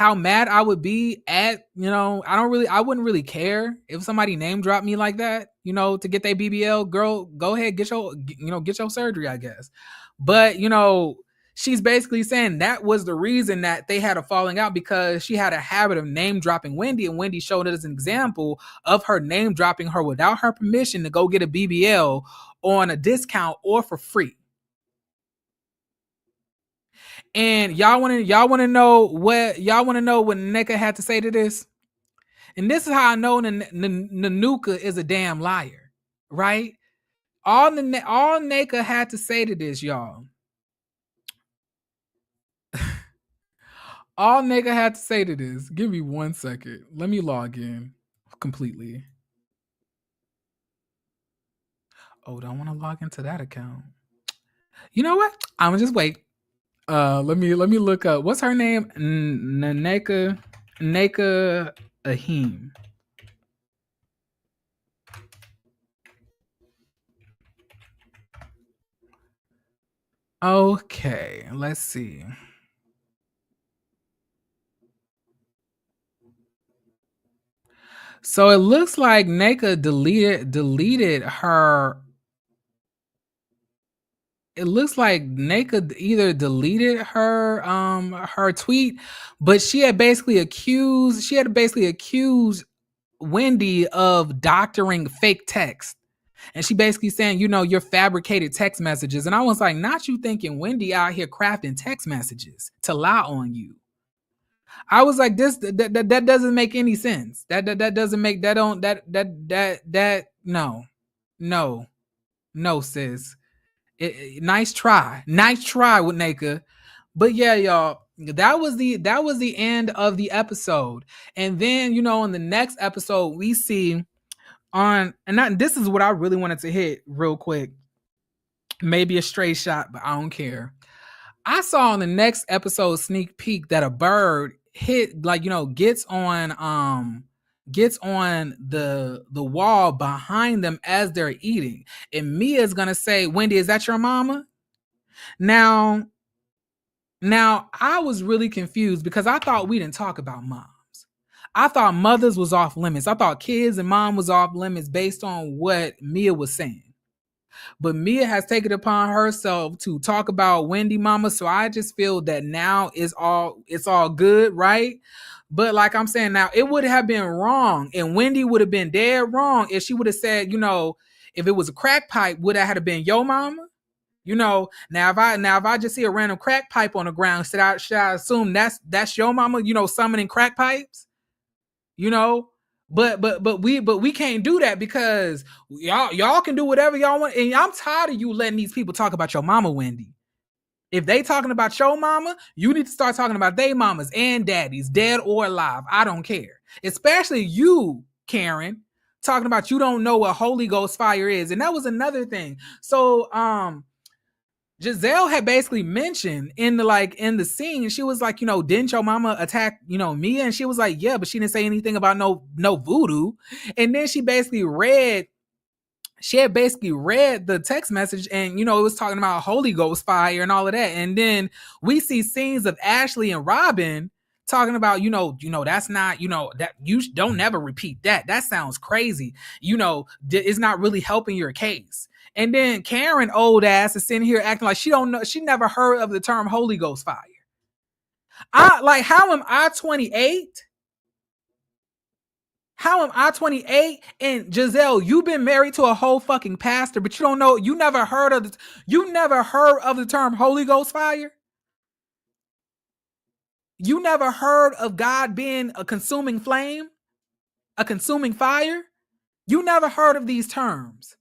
[SPEAKER 1] how mad I would be at, I wouldn't really care if somebody name dropped me like that, to get their BBL. Girl, go ahead, get your surgery, I guess. But, she's basically saying that was the reason that they had a falling out, because she had a habit of name dropping Wendy, and Wendy showed it as an example of her name dropping her without her permission to go get a BBL on a discount or for free. And y'all want to know what Nneka had to say to this? And this is how I know Nneka is a damn liar, right? All Nneka had to say to this, y'all. All Nneka had to say to this. Give me 1 second. Let me log in completely. Oh, don't want to log into that account. You know what? I'm gonna just wait. Let me look up. What's her name? Nneka Ahim. Okay, let's see. So it looks like Nneka deleted her. It looks like Nneka either deleted her tweet, but she had basically accused Wendy of doctoring fake text. And she basically saying, your fabricated text messages. And I was like, not you thinking Wendy out here crafting text messages to lie on you. I was like, that doesn't make any sense. That doesn't make no, sis. Nice try with Nneka. But yeah, y'all, that was the end of the episode. And then, in the next episode, we see this is what I really wanted to hit real quick. Maybe a stray shot, but I don't care. I saw in the next episode sneak peek that a bird gets on the wall behind them as they're eating. And Mia's gonna say, Wendy, is that your mama? Now I was really confused because I thought we didn't talk about moms. I thought mothers was off limits. I thought kids and mom was off limits based on what Mia was saying. But Mia has taken it upon herself to talk about Wendy mama. So I just feel that now it's all good, right? But like I'm saying now, it would have been wrong. And Wendy would have been dead wrong if she would have said, if it was a crack pipe, would that have been your mama? Now if I just see a random crack pipe on the ground, should I assume that's your mama, summoning crack pipes? But we can't do that because y'all can do whatever y'all want. And I'm tired of you letting these people talk about your mama, Wendy. If they talking about your mama, you need to start talking about they mamas and daddies, dead or alive. I don't care. Especially you, Karen, talking about you don't know what Holy Ghost fire is. And that was another thing. So Giselle had basically mentioned in the scene, she was like, didn't your mama attack, Mia? And she was like, yeah, but she didn't say anything about no voodoo. And then she had basically read the text message, and it was talking about Holy Ghost fire and all of that. And then we see scenes of Ashley and Robin talking about, that's not, that you don't never repeat that. That sounds crazy. It's not really helping your case. And then Karen, old ass, is sitting here acting like she don't know, she never heard of the term Holy Ghost fire. How am I 28? How am I 28? And Giselle, you've been married to a whole fucking pastor, but you don't know, you never heard of the term Holy Ghost fire? You never heard of God being a consuming flame? A consuming fire? You never heard of these terms.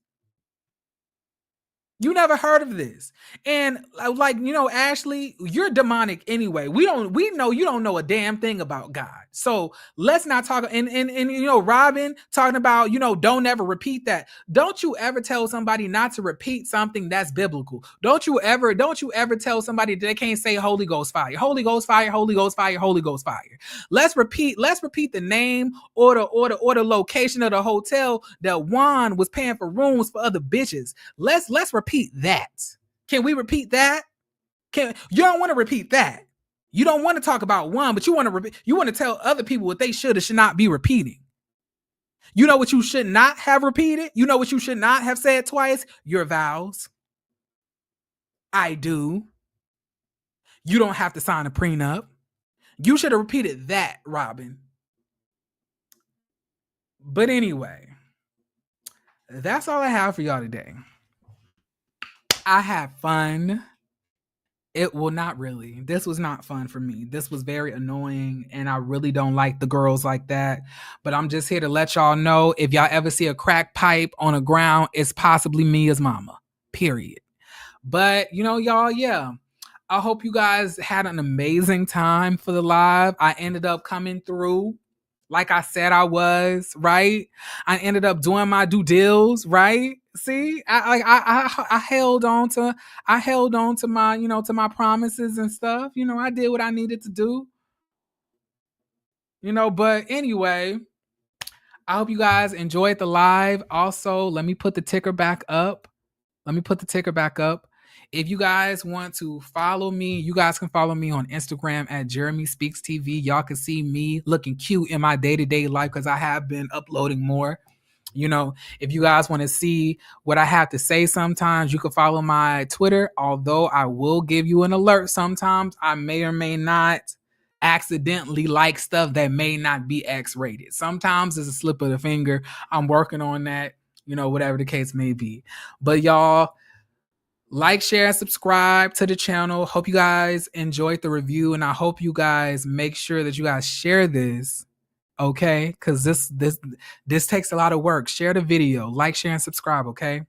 [SPEAKER 1] You never heard of this. And Ashley, you're demonic anyway. We know you don't know a damn thing about God. So let's not talk. And Robin talking about, don't ever repeat that. Don't you ever tell somebody not to repeat something that's biblical. Don't you ever tell somebody that they can't say Holy Ghost fire, Holy Ghost fire, Holy Ghost fire, Holy Ghost fire. Let's repeat the name or the location of the hotel that Juan was paying for rooms for other bitches. Let's repeat that. Can we repeat that? You don't want to repeat that. You don't want to talk about one, but you want to tell other people what they should or should not be repeating. You know what you should not have repeated? You know what you should not have said twice? Your vows. I do. You don't have to sign a prenup. You should have repeated that, Robin. But anyway, that's all I have for y'all today. I had fun. It will not really. This was not fun for me. This was very annoying, and I really don't like the girls like that. But I'm just here to let y'all know, if y'all ever see a crack pipe on the ground, it's possibly me as mama. Period. But y'all, yeah. I hope you guys had an amazing time for the live. I ended up coming through like I said I was, right? I ended up doing my due deals, right? See, I held on to my to my promises and stuff. I did what I needed to do. But anyway, I hope you guys enjoyed the live. Also, let me put the ticker back up. If you guys want to follow me, you guys can follow me on Instagram at Jeremy Speaks TV. Y'all can see me looking cute in my day-to-day life because I have been uploading more. If you guys want to see what I have to say sometimes, you can follow my Twitter. Although I will give you an alert sometimes, I may or may not accidentally like stuff that may not be X-rated. Sometimes it's a slip of the finger. I'm working on that, whatever the case may be. But y'all, like, share, and subscribe to the channel. Hope you guys enjoyed the review, and I hope you guys make sure that you guys share this, okay? Because this takes a lot of work. Share the video, like, share, and subscribe, okay?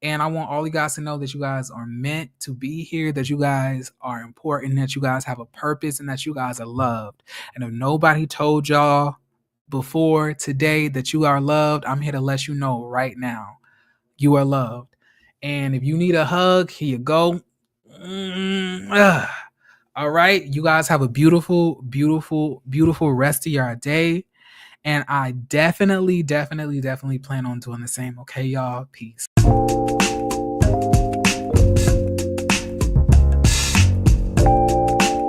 [SPEAKER 1] And I want all you guys to know that you guys are meant to be here, that you guys are important, that you guys have a purpose, and that you guys are loved. And if nobody told y'all before today that you are loved, I'm here to let you know right now, you are loved. And if you need a hug, here you go. All right. You guys have a beautiful, beautiful, beautiful rest of your day. And I definitely plan on doing the same. Okay, y'all. Peace.